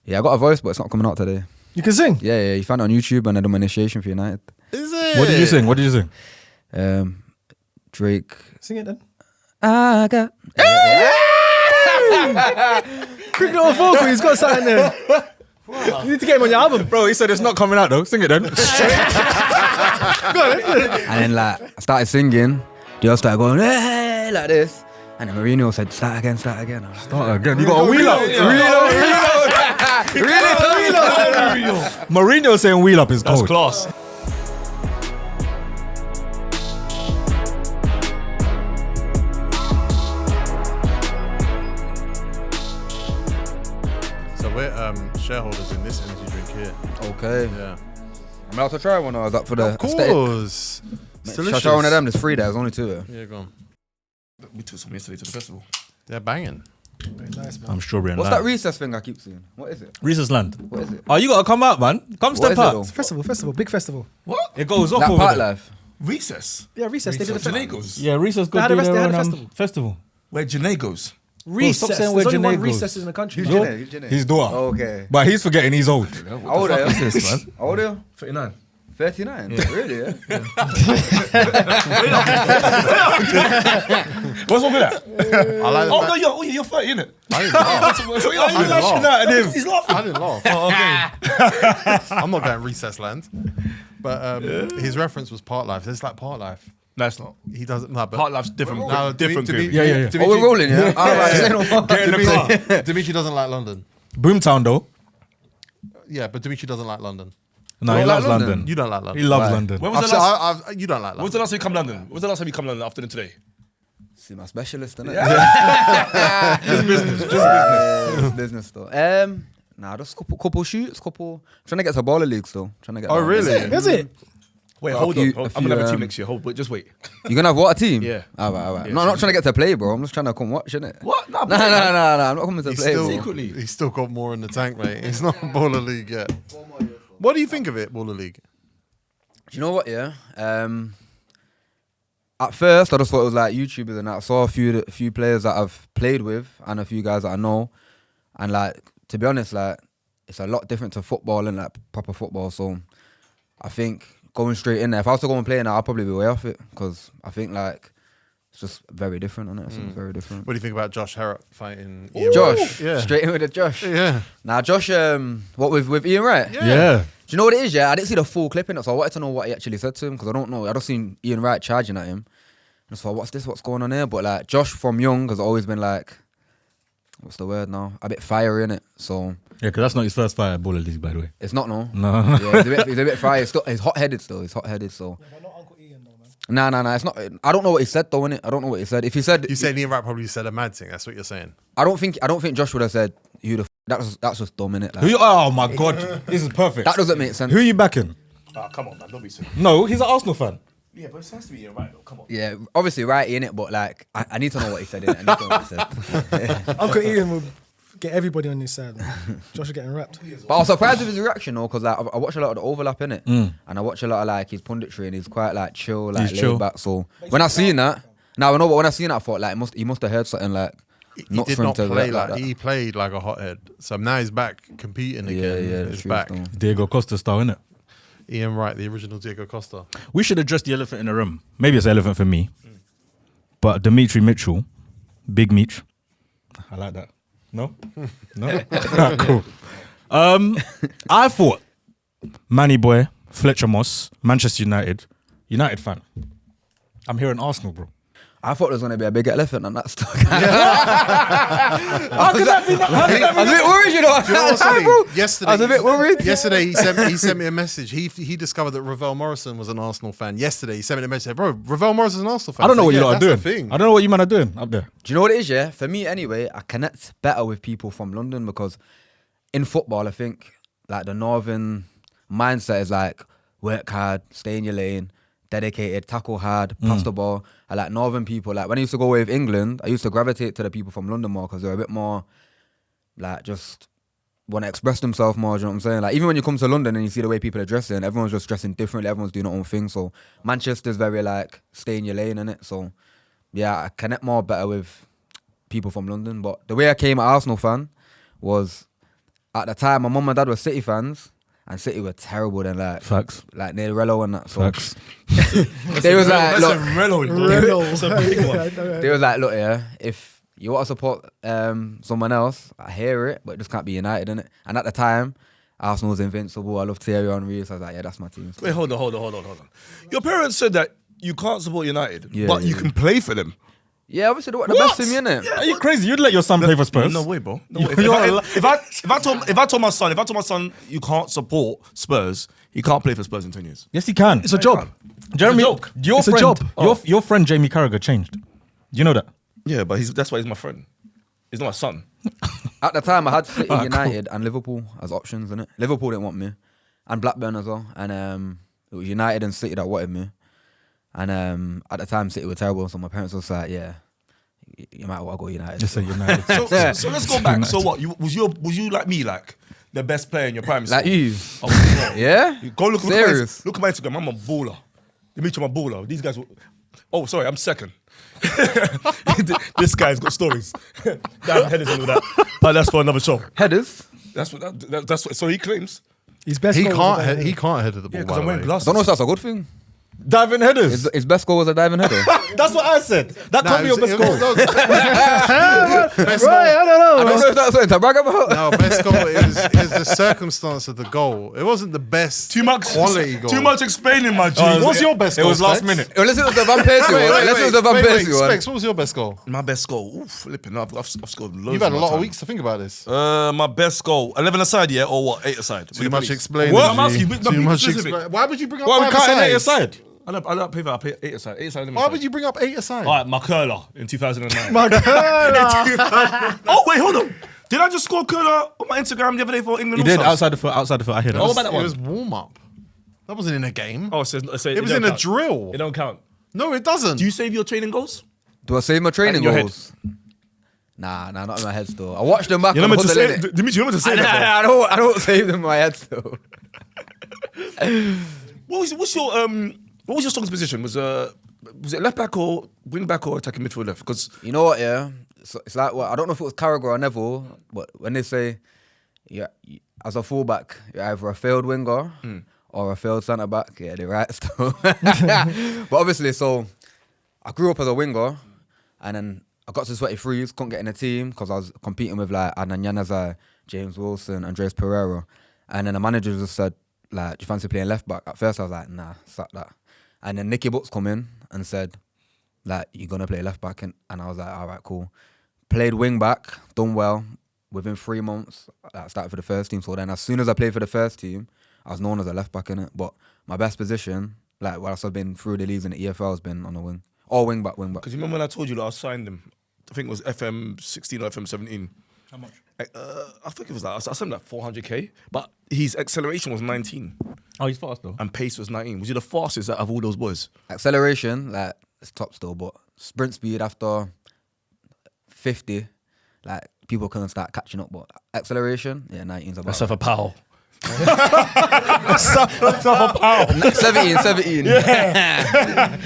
Yeah, I got a voice, but it's not coming out today. You can sing? Yeah, you found it on YouTube and I did my initiation for United. Is it? What did you sing? What did you sing? Drake. Sing it then. I got... Quick little vocal, he's got something there. You need to get him on your album. Bro, he said it's not coming out though. Sing it then. And then like, I started singing. The girls started going, hey, like this. And then Mourinho said, start again. I was like, Start again. You got a wheel up. Reload. Mourinho saying wheel up is That's cold. class. So we're shareholders in this energy drink here. Okay. Yeah. I'm allowed to try one or is that for the Of course. It's Shall I delicious. try one of them? There's 3 there. There's only 2 there. Yeah, go on. We took some yesterday to the festival. They're banging. Very nice, man. I'm strawberry and What's lime. that recess thing I keep seeing? What is it? Recess Land. What is it? Oh, you gotta come out, man. Come What step is it out. though? Festival, big festival. What? It goes off That over part there. life. Recess? Yeah, recess. They did a festival. Janegos? Yeah, Recess They go had do a rest- they their had a own festival. festival. Where Janegos? Recess. stop saying There's where only one Janae goes. recess in the country. Who's man. Janae? Who's Janae? His daughter. Okay. But he's forgetting he's old. How old are you? What's this, man? How old are you? 39. 39? Really, yeah? What's wrong with that? I like the Oh, fact- no, you're 30, innit? I didn't laugh. So you're I didn't laugh. at him. He's laughing. I didn't laugh. Oh, okay. I'm not going recess land. But his reference was part life. It's like part life. No, it's not. He doesn't. No, but Part life's different. No, different. Dimitri- group. Yeah. Oh, we're rolling, yeah? All right. Say no more. Get in the car. Dimitri doesn't like London. Boomtown though. Yeah, but Dimitri doesn't like London. No, You he don't loves like London? London. You don't like He London. loves Why? London. When was the last? You don't like When was London. the last time you come London? When was the last time you come London after today? See my specialist, innit? Just business. It's business, though. Nah, just couple shoots, Trying to get to baller leagues, though. Oh, really? Is it? Wait, A hold few- on. a I'm gonna have a few, team next year. Hold, but just wait. You gonna have what, a team? Yeah. All right. Yeah, No, I'm not trying to get to play, bro. I'm just trying to come watch, innit? What? No. I'm not coming to He's play, still, bro. Secretly. he's still got more in the tank, mate. He's not Baller League yet. What do you think of it, Baller League? Do you know what, yeah? At first, I just thought it was like YouTubers and that. I saw a few players that I've played with and a few guys that I know. And like, to be honest, like, it's a lot different to football and like proper football. So I think going straight in there, if I was to go and play in that, I'd probably be way off it. Because I think like, it's just very different, isn't it? It's very different. What do you think about Josh Harrop fighting Josh, Yeah. straight in with the Josh. Yeah. Nah, Josh, what with Ian Wright? Yeah. Do you know what it is, yeah? I didn't see the full clip in it, so I wanted to know what he actually said to him, because I don't know. I just seen Ian Wright charging at him. And so what's this? What's going on here? But like, Josh from young has always been like, what's the word now? A bit fiery, innit? So Yeah, because that's not his first fight at Baller League, by the way. it's not, no. No. Yeah, he's a bit fiery. He's hot-headed still. He's hot-headed, so. Yeah, but not Uncle Ian though, man. Nah, it's not. I don't know what he said though, innit? I don't know what he said. If he said, You said Ian Wright probably said a mad thing. That's what you're saying. I don't think Josh would have said, who the that's just dumb, innit? Who you, oh my God, this is perfect. That doesn't make sense. Who are you backing? Ah, come on, man. Don't be silly. No, he's an Arsenal fan. Yeah, but it has to be right though. Come on. Yeah, obviously right in it, but like I need to know what he said. Innit? I need to know what he said. Uncle Ian will get everybody on his side. Man. Josh is getting wrapped. But I was surprised with his reaction though, because like I watch a lot of the overlap in it, and I watch a lot of like his punditry, and he's quite like chill, like He's laid chill. back. So when I seen that, now I know, but when I seen that, I thought like he must have heard something like He nuts did for him not to play react like that. he played like a hothead. So now he's back competing again. Yeah, He's true back. still. Diego Costa style, innit? Ian Wright, the original Diego Costa. We should address the elephant in the room. Maybe it's an elephant for me. But Demetri Mitchell, Big Meech. I like that. No? No? Cool. I thought Manny Boy, Fletcher Moss, Manchester United fan. I'm here in Arsenal, bro. I thought there was gonna be a big elephant on that stock. How could that be? I was a bit worried, you know. Do you know what's funny? Bro, Yesterday, I was a bit worried. Yesterday, he sent me a message. He discovered that Ravel Morrison was an Arsenal fan. Yesterday, he sent me a message. Bro, Ravel Morrison's an Arsenal fan. I don't know So, what you yeah, lot are that's doing. the thing. I don't know what you man are doing up there. Do you know what it is, yeah? For me, anyway, I connect better with people from London because in football, I think like the northern mindset is like work hard, stay in your lane, dedicated, tackle hard, pass the ball. I like northern people. Like when I used to go away with England, I used to gravitate to the people from London more because they're a bit more like just want to express themselves more. Do you know what I'm saying? Like even when you come to London and you see the way people are dressing, everyone's just dressing differently. Everyone's doing their own thing. So Manchester's very like stay in your lane, innit? So yeah, I connect better with people from London. But the way I came an Arsenal fan was at the time, my mum and dad were City fans, and City were terrible then, like Facts. like near Rello and that. So Facts. they was like, That's look, a Relo. Relo. That's a big one. they was like, look, yeah, if you want to support someone else, I hear it, but it just can't be United, innit? And at the time, Arsenal was invincible. I love Thierry Henry, so I was like, yeah, that's my team. Wait, hold on. Your parents said that you can't support United, Yeah, but yeah, you can play for them. Yeah, obviously the best team, innit? Are you crazy? You'd let your son play for Spurs? No way, bro. No way. You're If I told my son you can't support Spurs, he can't play for Spurs in 10 years. Yes, he can. It's a job. Jeremy, It's a joke. your It's a friend, job. Your friend Jamie Carragher changed. Do you know that? Yeah, but that's why he's my friend. He's not my son. At the time, I had City, United, and Liverpool as options, innit? Liverpool didn't want me, and Blackburn as well, and it was United and City that wanted me. And at the time, City were terrible, so my parents was like, yeah, you might want to go United. Just say United. So let's go back. So what? Was you like me, like the best player in your primary school? Like you. Oh, no. Yeah? Go look Serious? at my Instagram. I'm a baller. Demetri, I'm a baller. These guys. Oh, sorry, I'm second. This guy's got stories. Damn headers and all that. But that's for another show. Headers? That's what. So he claims. His best He goal was can't. about- He can't head of the ball. Yeah, because by I'm the wearing way. I glasses. don't know if that's a good thing. Diving headers. His best goal was a diving header. That's what I said. That No, can't be your best goal. Best goal. Right, I don't I know. don't know if that's something to brag about. No, best goal is the circumstance of the goal. It wasn't the best Too much quality goal. Too much explaining, my G. What's your best It goal? was last Specs? minute. Unless it was the Van Persie one. Unless it was the Van Persie one. Specs, what was your best goal? My best goal. Ooh, flipping. I've scored loads. You've had a in my lot of time. weeks to think about this. My best goal. 11 aside, yeah, or what? 8 aside. Too much explaining. What? I'm G. asking you. Too much specific. explaining. Why would you bring up Well, we 5 can't asides? aside. I don't play for. I play 8 aside. 8 aside. 11 Why aside. would you bring up 8 aside? All right, my curler in 2009. Curler. Oh wait, hold on. Did I just score curler on my Instagram the other day for England? You did All-Stars? outside the foot. Outside the foot. I hear that. Oh, about that It one. was warm up. That wasn't in a game. Oh, it It was don't in a count. drill. It don't count. No, it doesn't. Do you save your training goals? Do I save my training In your head. goals? Nah, not in my head still. I watched them back. You're and not meant I to put say. the limit. Dimitri, you're not meant to say that. Bro. I don't save them in my head still. What's your strongest position? Was it left back or wing back or attacking midfield left? Because You know what? Yeah, so it's like I don't know if it was Carragher or Neville, but when they say, yeah, as a fullback, you're either a failed winger or a failed centre back. Yeah, they're right still. But obviously, so I grew up as a winger, and then I got to 23s, couldn't get in the team because I was competing with like Adnan Januzaj, James Wilson, Andres Pereira, and then the manager just said, like, do you fancy playing left back? At first, I was like, nah, sack that. And then Nicky Butt's come in and said, like, you're gonna play left back, and I was like, all right, cool. Played wing back, done well. Within 3 months, I started for the first team. So then, as soon as I played for the first team, I was known as a left back in it. But my best position, like, whilst I've been through the leagues in the EFL, has been on the wing or wing back. because you remember when I told you that I signed him, I think it was FM 16 or FM 17. How much? I think it was like I signed him like 400k, but his acceleration was 19 Oh, he's fast though. and pace was 19. Was he the fastest out of all those boys? Acceleration, like, it's top still, but sprint speed after 50, like, people can start catching up. But acceleration, yeah, 19's about. a Powell. 17. Yeah.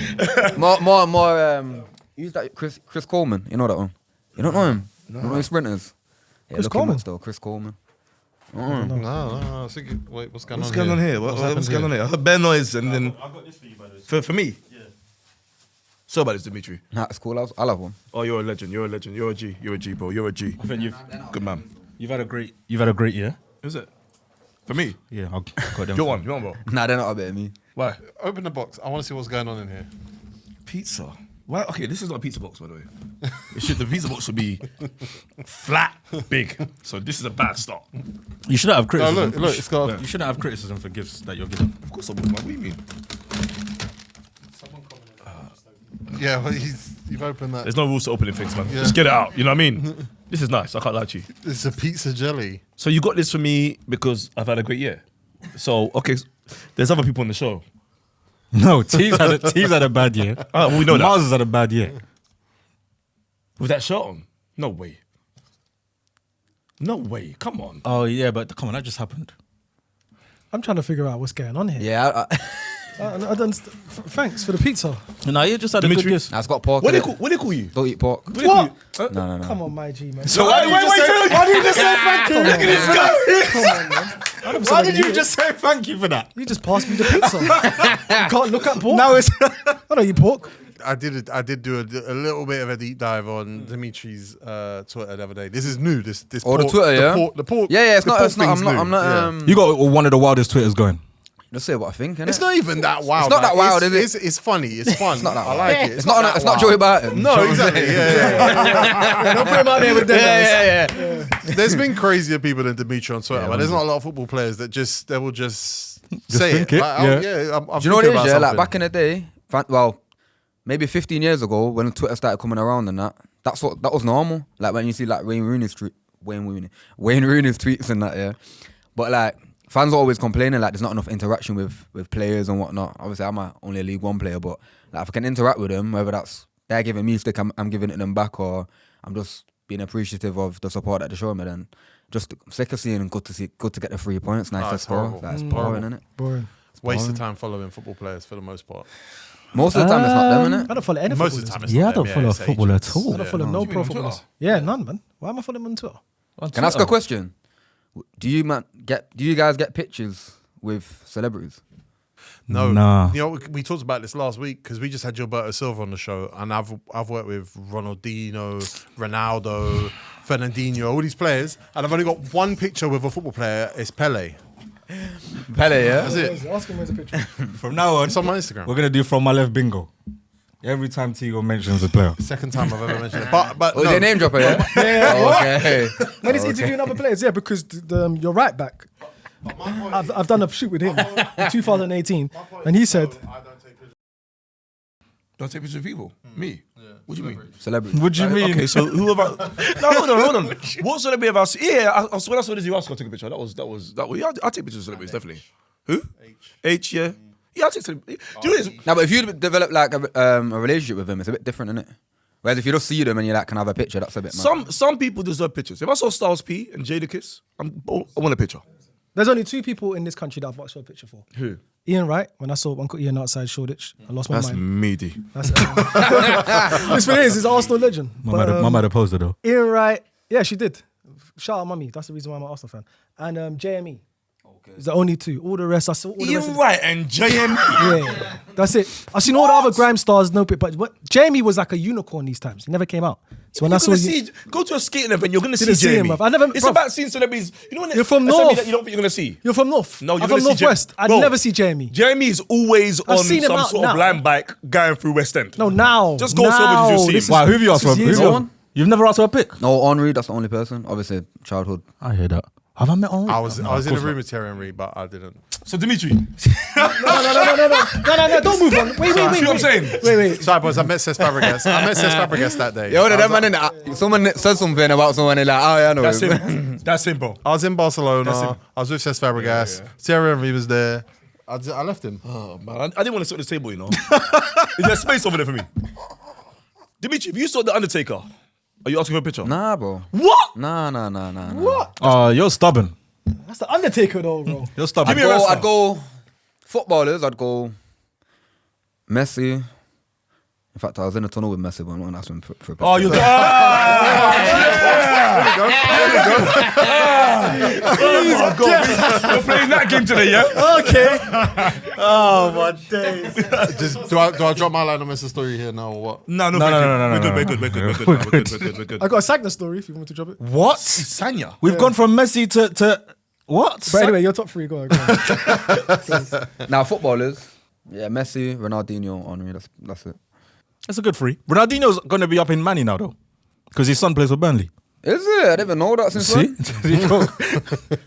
more. Who's that? Chris Coleman. You know that one? You don't know him? You don't know his sprinters? Yeah, Chris look him up Coleman? still. Chris Coleman. No. I was thinking, wait, what's going What's on going on here? here? What's happened going on here? I heard bare noise and then I got this for you, by the way. for me. Yeah. So about this, Dimitri. Nah, it's cool. I'll have one. Oh, you're a legend. You're a legend. You're a G. You're a G, bro. You're a G. I think Good man. you've had a great year. Is it? For me? Yeah, I'll got them. You're one, bro. Nah, they're not a bit of me. Why? Open the box. I want to see what's going on in here. Pizza. Why? Okay, this is not a pizza box, by the way. The pizza box should be flat, big. So this is a bad start. You shouldn't have No, criticism. look, it's got. You shouldn't have criticism for gifts that you're giving. Of course I would, man. What do you mean? Yeah, well, you've opened that. There's no rules to opening things, man. Yeah. Just get it out. You know what I mean? This is nice. I can't lie to you. It's a pizza jelly. So you got this for me because I've had a great year. So, okay, there's other people on the show. No, T's had a bad year. We know that. Mars has had a bad year. With that shirt on? No way. No way. Come on. Oh yeah, but come on, that just happened. I'm trying to figure out what's going on here. Yeah, I done. Thanks for the pizza. No, you just had a good Dimitri? guess. Nah, it's got pork. What in do it. they call you? Don't eat pork. What? No. Come on, my G, man. So why did you just say thank you? Look at this guy. Come on, man. I never said Why that did you you just say thank you for that? You just passed me the pizza. You can't look at pork. Now it's I don't eat pork. I did do a little bit of a deep dive on Demetri's Twitter the other day. This is new. This Oh, the Twitter, yeah? The pork. Yeah, it's the not. pork It's not. thing's I'm not. new. Yeah. you got one of the wildest Twitters going. Just say what I think. Innit? It's not even that wild. It's not that wild, it's, is it? It's funny. It's fun. It's not that I wild. like it. It's not. that It's not wild. Joey Barton. No, exactly. Yeah. Don't put him out there with them. Yeah. There's been crazier people than Demetri on Twitter, Yeah, but there's not a lot of football players that they will just say think it. it, Like, yeah. I'm Do you know what it thinking is? about Yeah, like something. back in the day, well, maybe 15 years ago when Twitter started coming around and that was normal. Like when you see like Wayne Rooney's tweets and that, yeah. But like fans are always complaining like there's not enough interaction with players and whatnot. Obviously, I'm only a League One player, but like if I can interact with them, whether that's they're giving me stick, I'm giving it them back, or I'm just being appreciative of the support that they show me. Then just sick of seeing good to get the 3 points, nice to it's score. horrible. Like, it's boring, isn't it? Boring. Waste of time following football players for the most part. Most of the time, it's not them, innit? I don't follow any Most of the footballers. time, it's Yeah, I not don't them, follow it's football agents. at all. I don't follow no Do you pro mean on footballers. Twitter? Yeah, none, man. Why am I following them on Twitter? Can I ask a question? Do you guys get pictures with celebrities? No, Nah. you know we talked about this last week because we just had Gilberto Silva on the show, and I've worked with Ronaldinho, Ronaldo, Fernandinho, all these players, and I've only got one picture with a football player. It's Pele. Pele, yeah. That's it. Ask him where's the picture. From now on, It's on my Instagram. we're gonna do from my left bingo. Every time Tigo mentions a player. Second time I've ever mentioned it. But Oh, no. they name dropper, yeah? Oh, okay. When he's interviewing other players, yeah, because you're right back. I've done a shoot with him in 2018, and he said, Don't take pictures of people. Me? What do you mean? Celebrity. What do you mean? Okay, so who have I? No, hold on. What celebrity have I seen? Yeah, I when I saw this, you asked me to take a picture. That was. Yeah, I take pictures of celebrities definitely. Who? H. Yeah. Yeah, I take celebrities. Do you know this? Now, but if you develop like a relationship with them, it's a bit different, isn't it? Whereas if you just see them and you like can have a picture, that's a bit mad. Some people deserve pictures. If I saw Styles P and Jadakiss, I want a picture. there's only two people in this country that I've asked for a picture for. Who? Ian Wright, when I saw Uncle Ian outside Shoreditch, I lost my That's mind. meaty. That's it's what it is. He's an Arsenal legend. My mother posed it though. Ian Wright, yeah, she did. Shout out, mummy. That's the reason why I'm an Arsenal fan. And JME. It's the only two. All the rest, I saw all the rest. Ian Wright and JM. Yeah, that's it. I've seen all the other grime stars, no, but Jamie was like a unicorn these times. He never came out. So when I saw you, Go to a skating event, you're gonna see Didn't see him, Jamie. bruv. I never- It's bruv. about seeing celebrities. You know when You're from there's somebody North. that you don't think you're gonna see. you're from North. No, you're I'm gonna from see Northwest. I'd Bro, never see Jamie. Jamie is always on seen him some out sort of now. line bike going through West End. No, now. Just go somewhere to see him. This is- Wow, who have you asked this for? is Who have years you ago. asked? You've never asked for a pic? No, Henri, that's the only person. Obviously, childhood. I hear that. Have I met Henri? I was in a room with Thierry Henry, but I didn't. So Demetri, No, don't move on. Wait. see what I'm saying? Wait. Sorry, boys, I met Cesc Fabregas. that day. Yo, I them was, man, someone said something about someone and like, oh yeah, I know That's him. him. That's him, bro. I was in That's Barcelona. him. I was with Cesc Fabregas. Thierry Henry was there. I left him. Oh man, I didn't want to sit on this table, you know. Is there space over there for me? Dimitri, if you saw the Undertaker, are you asking for a picture? Nah, bro. What? Nah. What? You're stubborn. That's the Undertaker, though, bro. You're stubborn. Give me a wrestler. I'd go footballers. I'd go Messi. In fact, I was in a tunnel with Messi, but I'm not asking for a picture. Oh, you're Oh my God. We're playing that game today, yeah? Okay. Oh my days! Do I drop my line on Mr. Story here now or what? No. We're good. We're good. I got a Sagna story if you want me to drop it. What? Sanya. We've gone from Messi to what? But anyway, your top three. Go on. Now, footballers. Yeah, Messi, Ronaldinho, Henri. That's it. That's a good three. Ronaldinho's going to be up in Manny now though, because his son plays for Burnley. Is it? I didn't even know that since See? when. There you go.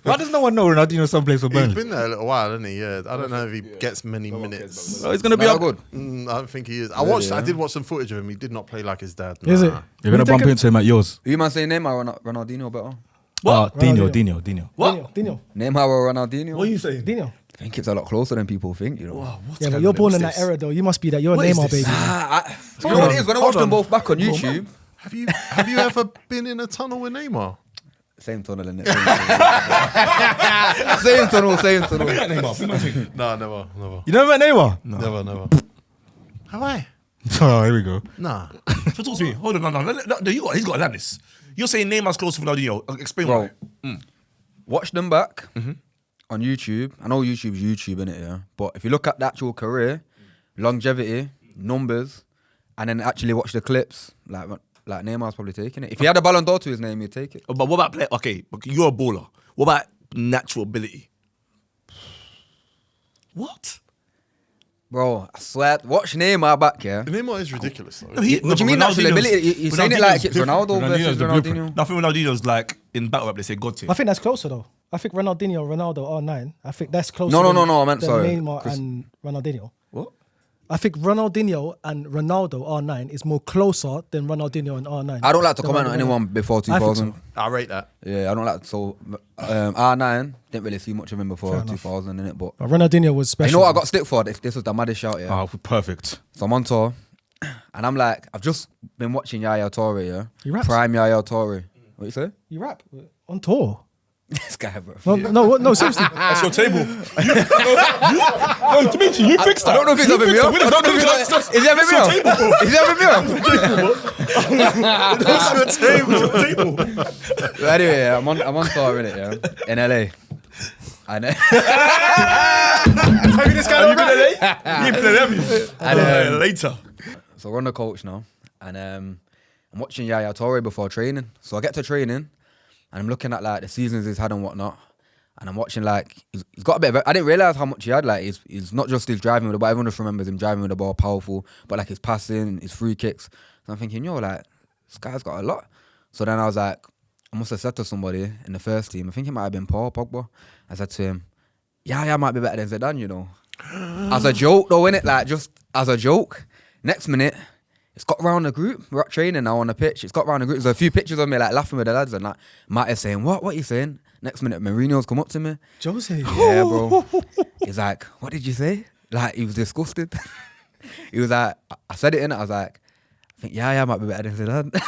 Why does no one know Ronaldinho's son plays for He's Burnley? been there a little while, hasn't he? Yeah. I don't know if he gets many minutes. Oh, he's going to be Nah, up. good. I don't think he is. yeah. I did watch some footage of him. He did not play like his dad. Is it? You're going to bump into him at yours. You man say Neymar or Ronaldinho better? What? Dino. What? Dino. Neymar or Ronaldinho? What are you saying? Dino. I think it's a lot closer than people think, you know. Yeah, but you're born in that era, though. You must be that. You're a What is Neymar this? baby. You know what it is? When I watch them both back on YouTube, Have you ever been in a tunnel with Neymar? same tunnel in it. Same tunnel. Neymar. Big man thing. No, never. You never met Neymar? Never. Have I? Oh, here we go. Nah. So talk to me. Hold on, no. He's got to land this. You're saying Neymar's close to Ronaldinho. Explain Bro, why. watch them back on YouTube. I know YouTube's YouTube, innit, yeah? But if you look at the actual career, longevity, numbers, and then actually watch the clips, like Neymar's probably taking it. If he had a Ballon d'Or to his name, he'd take it. But what about play? Okay, but you're a baller. What about natural ability? What? Bro, I swear, watch Neymar back, yeah? Neymar is ridiculous though. No, What do you mean natural ability? You're saying it like it's Ronaldo versus Ronaldinho? Nothing Ronaldinho's like in battle rap, they say God tier. I think that's closer though. I think Ronaldinho, Ronaldo, R9. I think that's closer. No, than- I meant, than sorry. Neymar and Ronaldinho. What? I think Ronaldinho and Ronaldo R9 is more closer than Ronaldinho and R9. I don't like to Than comment on Ronaldo. anyone before I think 2000. so. I rate that. Yeah, I don't like so. R9 didn't really see much of him before Fair enough. 2000 in it, but But Ronaldinho was special. you know what I got stick for? This was the maddest shout, yeah. Oh, perfect. So I'm on tour, and I'm like, I've just been watching Yaya Toure, yeah. He raps. Prime Yaya Toure. What you say? You rap on tour. This guy, bro. No, seriously. That's your table. No, Demetri, you fixed I don't know if he's having me off. I don't know if he's is he having me off? Is he having me off? That's your table. But anyway, yeah, I'm on tour in it, yeah, in LA. And Maybe this guy don't rap. You ain't playing them. And, Later. so we're on the coach now, and I'm watching Yaya Toure before training. So I get to training, and I'm looking at like the seasons he's had and whatnot, and I'm watching like he's got a bit of. I didn't realize how much he had. Like he's not just his driving with the ball. Everyone just remembers him driving with the ball, powerful, but like his passing, his free kicks. So I'm thinking, like this guy's got a lot. So then I was like, I must have said to somebody in the first team, I think it might have been Pogba. I said to him, Yaya might be better than Zidane, you know. As a joke though, innit? Like just as a joke. Next minute, it's got round the group. We're at training now on the pitch. It's got round the group. There's a few pictures of me like laughing with the lads and like Matt is saying, what are you saying? Next minute, Mourinho's come up to me. Jose. Yeah, bro. He's like, what did you say? Like, he was disgusted. He was like, I said it in it. I was like, I think Yaya might be better than Zidane.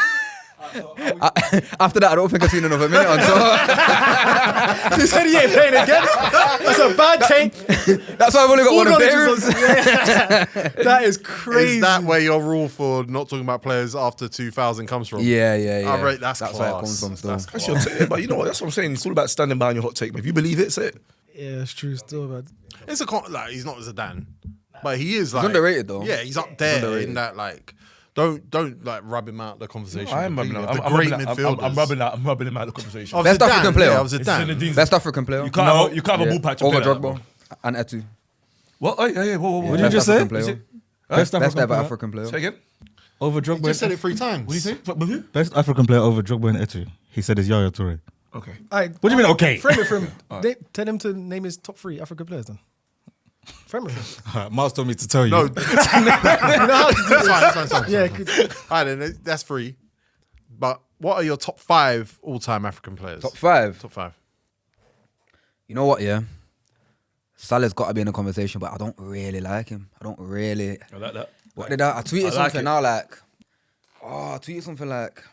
After that, I don't think I've seen another minute on tour. He said he ain't playing again. That's a bad take. That's why I've only got one appearance. That is crazy. Is that where your rule for not talking about players after 2000 comes from? Yeah. I rate that's where it class. comes from still. That's That's your take. But you know what? That's what I'm saying. It's all about standing by on your hot take. If you believe it, say it. Yeah, it's true still, man. It's like he's not Zidane, but he is like underrated, though. Yeah, he's up there underrated. in that like. Don't like rub him out the conversation. I'm rubbing completely. out. The great midfielders. I'm rubbing him out of the conversation. Of Best Zidane, African player. Yeah, of It's Zidane. Zinedine. Best African player. You can't have a ball patch. and Over play like that, Drogba bro. and Etu. What? Oh, yeah. Whoa. What did you just say? African player. Best African ever player. African player. Say again. Over You Drogba. just said it 3 times. What do you say? With who? Best African player over Drogba and Etu. He said it's Yaya Toure. Okay. Alright, What do you mean, okay? frame it for him. Tell him to name his top 3 African players then. Frame it for him. Miles told me to tell you. No, You know how to do it's fine. Yeah, good. All right, then that's 3. But what are your top 5 all-time African players? Top 5. Top 5. You know what, yeah? Salah's got to be in the conversation, but I don't really like him. I like that. What did I tweeted I like something it. now like, I tweeted something like,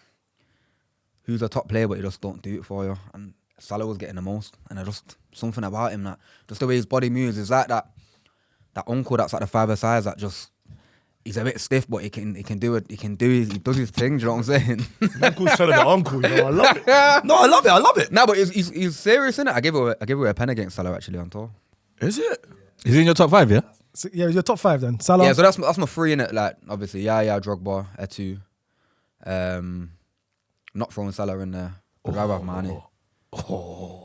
who's a top player but he just don't do it for you. And Salah was getting the most, and I just something about him that just the way his body moves is like that uncle that's at the 5-a-side that just he's a bit stiff, but he does his thing. Do you know what I'm saying? Uncle's telling the uncle, you know. I love it. No, I love it. No, but he's serious in it. I gave away a pen against Salah actually on tour. Is it? Is he in your top 5, yeah? So, yeah, your top 5 then. Salah. Yeah, so that's my 3 in it. Like obviously, Yaya, Drogba, Etu. Not throwing Salah in there. I'd rather have Mane.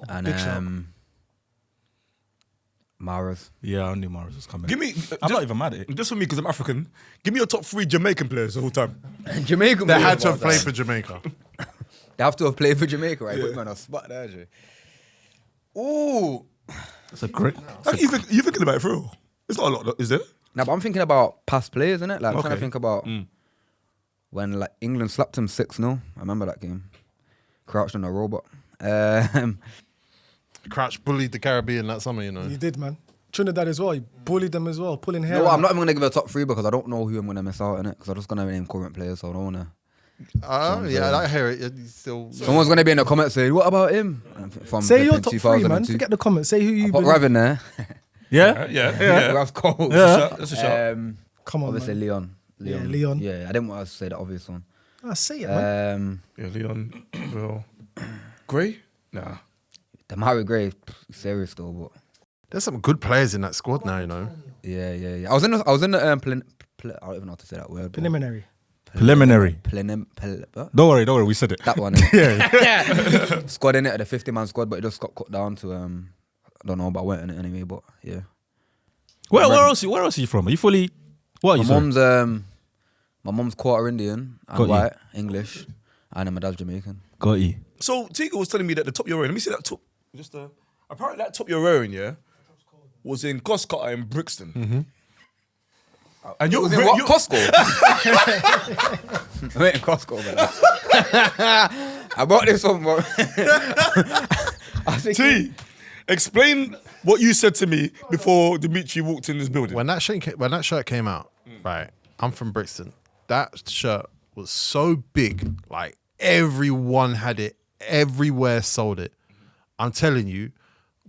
And Mahrez. Yeah, I knew Mahrez was coming. Give me. I'm not even mad at it. Just for me, because I'm African. Give me your top 3 Jamaican players the whole time. Jamaican. They had to have played for Jamaica. They have to have played for Jamaica, right? Put me on a spot there, Jay. Ooh. That's a great. You thinking about it for real? It's not a lot, is there? Now, but I'm thinking about past players, innit? Like, I'm trying to Okay. think about when like England slapped them 6-0. I remember that game. Crouched on a robot. Crouch bullied the Caribbean that summer, you know. You did, man. Trinidad as well. You bullied them as well, pulling hair. No, out. I'm not even going to give a top 3 because I don't know who I'm going to miss out in it because I'm just going to name current players, so I don't want to Yeah, I hear it. He's still. Someone's gonna be in the comments saying, "What about him?" From Say your flipping top 3, man. 2002. Forget the comments. Say who you. Put Robben there. Yeah? That's cold. That's a shot. Come on, Obviously, man. Leon. Yeah, Leon. Yeah, I didn't want to say the obvious one. Say it, man. Yeah, Leon. Well, Gray? Nah. Demetri Gray, serious though, but There's some good players in that squad now, you know. yeah. I was in the I don't even know how to say that word. but Preliminary. Preliminary. what? Don't worry, we said it. That one. Squad in it, the 50-man squad, but it just got cut down to I don't know, but I went in it anyway. But yeah. Where else are you from? Are you fully? What are you? My mum's quarter Indian and Got you. white, English, and then my dad's Jamaican. Got you. So Tekk was telling me that the top you're wearing. Let me see that top. Apparently that top you're wearing, yeah, was in Costco in Brixton. Mm-hmm. And you're Was it what? Costco? I went in Costco, man. I bought this one, bro. T, explain what you said to me before Demetri walked in this building. When that shirt came out, right? I'm from Brixton. That shirt was so big, like everyone had it, everywhere sold it. I'm telling you,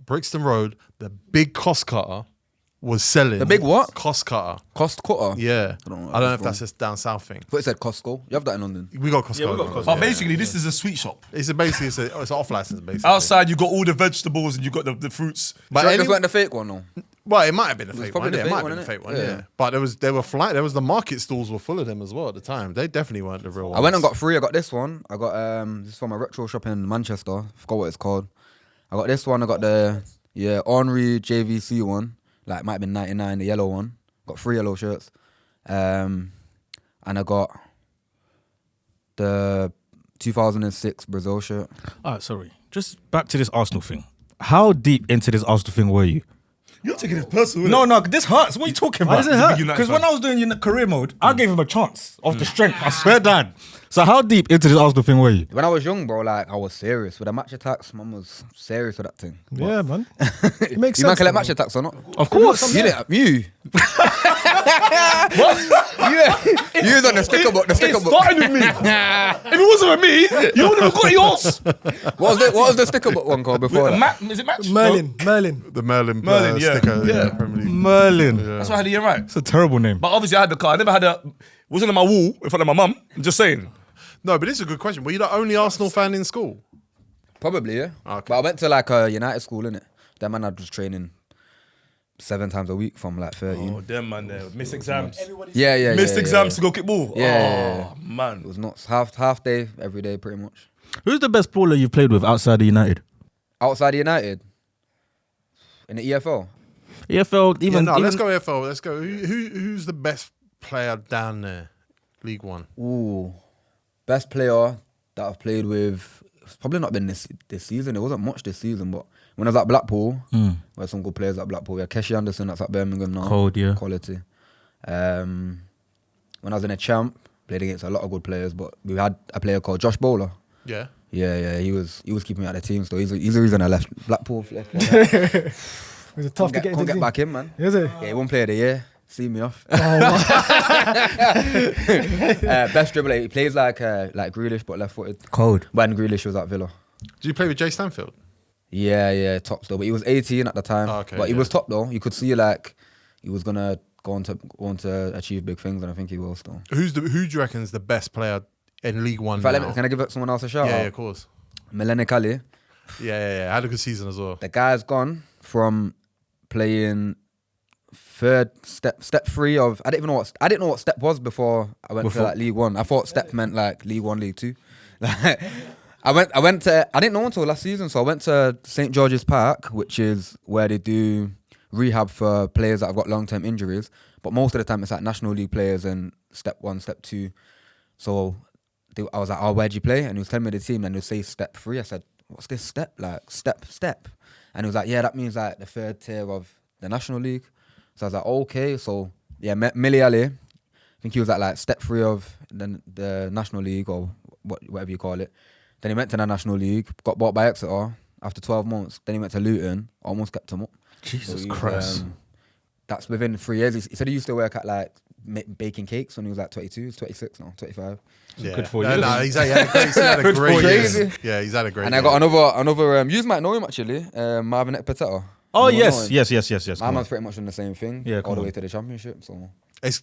Brixton Road, the big cost cutter was selling. The big what? Cost cutter. Cost cutter? Yeah. I don't know if that's just down south thing. But it said Costco. You have that in London. We got Costco. But basically, this is a sweet shop. It's an off license, basically. Outside, you got all the vegetables and you got the fruits. But But this weren't the fake one, though. Well, it might have been a fake probably one. the Yeah, it fake might have one, been a innit? fake one. Yeah. Yeah. But there was the market stalls were full of them as well at the time. They definitely weren't the real ones. I went and got 3. I got this one. I got this is from a retro shop in Manchester. I forgot what it's called. I got this one. I got the Henry JVC one. Like might have been 99, the yellow one. Got 3 yellow shirts. And I got the 2006 Brazil shirt. All right, sorry. Just back to this Arsenal thing. How deep into this Arsenal thing were you? You're taking this personal. No, this hurts. What are you talking about? Why does it hurt? Because when I was doing career mode, I gave him a chance of the strength. I swear, Dad. So how deep into this Arsenal thing were you? When I was young, bro, like I was serious with the match attacks. Mum was serious with that thing. Yeah, man. It makes You man sense. collect man. match attacks or not? Of course. You didn't. You. You was on the sticker book. The sticker book. Starting with me. If it wasn't with me, you would have got yours. What was the sticker book one called before that? Is it match? Merlin. the Merlin yeah. sticker. Yeah. Premier League. Merlin. That's why I had the year right. It's a terrible name. But obviously I had the car. I never had wasn't on my wall in front of my mum. I'm just saying. No, but this is a good question. Were you the only Arsenal fan in school? Probably, yeah. Okay. But I went to like a United school, innit? That man had was training 7 times a week from like 13. Oh, damn, man. Missed exams. Yeah. Missed exams to go kick ball. Yeah. Oh, man. It was nuts. Half day, every day, pretty much. Who's the best baller you've played with outside of United? Outside of United? In the EFL? EFL, even... Let's go EFL. Let's go. Who's the best player down there? League One. Ooh. Best player that I've played with, it's probably not been this season. It wasn't much this season, but when I was at Blackpool, we had some good players at Blackpool. We had Keshi Anderson, that's at Birmingham now. Cold, yeah. Quality. When I was in a champ, played against a lot of good players, but we had a player called Josh Bowler. Yeah. Yeah, he was keeping me at the team, so he's the reason I left Blackpool. It was tough to get into Can't the get team. back in, man. Is it? Yeah, he won player of the year. See me off. Oh, wow. Best dribbler. He plays like Grealish, but left-footed. Cold. When Grealish was at Villa. Did you play with Jay Stanfield? Yeah, top still. But he was 18 at the time. Oh, okay, but he yeah. was top though. You could see like he was gonna go on to achieve big things, and I think he will still. Who do you reckon is the best player in League One In fact, now? can I give someone else a shout out? Yeah, of course. Melene Kali. Yeah. Had a good season as well. The guy's gone from playing step 3 of I didn't know what step was before I went to like League One. I thought step meant like League One, League Two. Like I went to I didn't know until last season, so I went to St. George's Park, which is where they do rehab for players that have got long-term injuries. But most of the time it's like National League players and step 1, step 2. So I was like, oh, where'd you play? And he was telling me the team, and they would say step 3. I said, what's this step? Like step. And he was like, yeah, that means like the 3rd tier of the National League. So I was like, okay. So yeah, Millie Ali, I think he was at like step 3 of the National League or whatever you call it. Then he went to the National League, got bought by Exeter after 12 months. Then he went to Luton, almost kept him up. Jesus So Christ. that's within 3 years. He said he used to work at like baking cakes when he was like 22, he's 26 now, 25. Yeah. Good for no, you. No, he's had a great year. Yeah, he's had a great And year. I got another. You might know him actually, Marvin Pateta. Oh You might know yes, him. yes. My man's pretty much on the same thing. Yeah, all come the on. way to the championship. So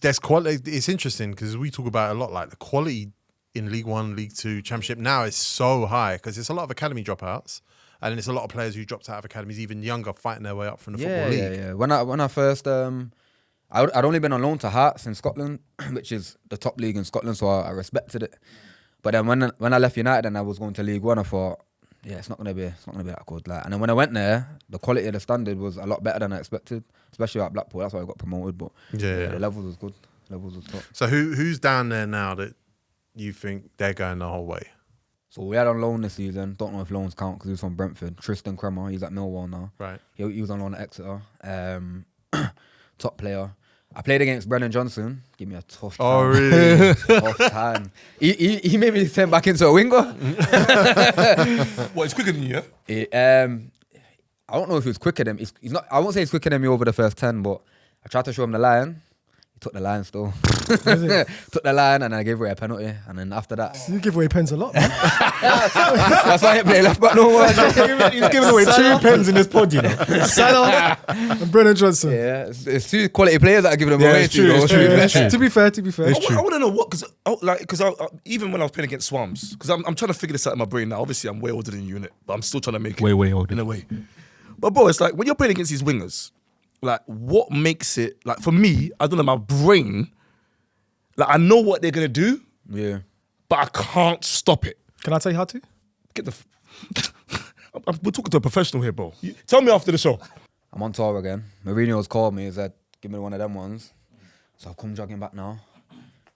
There's quality. It's interesting because we talk about it a lot, like the quality in League One, League Two, Championship now is so high because there's a lot of academy dropouts, and then it's a lot of players who dropped out of academies, even younger, fighting their way up from the football league. Yeah. When I first I'd only been on loan to Hearts in Scotland, which is the top league in Scotland, so I respected it. But then when I left United and I was going to League One, I thought, yeah, it's not gonna be that good. Like, and then when I went there, the quality of the standard was a lot better than I expected, especially at Blackpool. That's why I got promoted. But Yeah. the levels was good. Levels was top. So who's down there now that you think they're going the whole way? So we had on loan this season. Don't know if loans count because he was from Brentford. Tristan Kremer, he's at Millwall now. Right. He was on loan at Exeter. Top player. I played against Brennan Johnson. Give me a tough time. Oh, really? Tough time. He made me turn back into a winger. What, it's quicker than you, yeah? I don't know if he was quicker than he's not. I won't say he's quicker than me over the first 10, but I tried to show him the line. He took the line still. Took the line and I gave away a penalty. And then after that, You give away pens a lot, man. that's why I didn't play left back no more. He's giving away 2 pens in this pod, you know. Salah and Brennan Johnson. Yeah, it's 2 quality players that are giving them Yeah, away. it's true, though. it's true. Yeah, to be fair. I want to know what, because even when I was playing against Swans, because I'm trying to figure this out in my brain now. Obviously, I'm way older than you, innit? But I'm still trying to make it Way older. in a way. But bro, it's like when you're playing against these wingers, like what makes it like for me? I don't know, my brain. Like I know what they're gonna do, Yeah. but I can't stop it. Can I tell you how to? Get the. We're talking to a professional here, bro. Tell me after the show. I'm on tour again. Mourinho's called me. He said, give me one of them ones. So I've come jogging back now.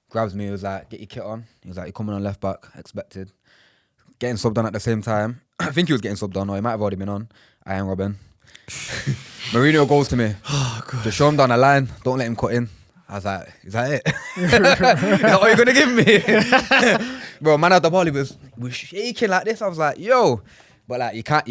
Grabs me. He was like, get your kit on. He was like, you're coming on left back. Expected. Getting subbed on at the same time. I think he was getting subbed on, or he might have already been on. I am Robben. Mourinho goes to me. Just show him down the line. Don't let him cut in. I was like, is that it? Is that what you're going to give me? Bro, man had the ball. He was shaking like this. I was like, yo. But like, you can't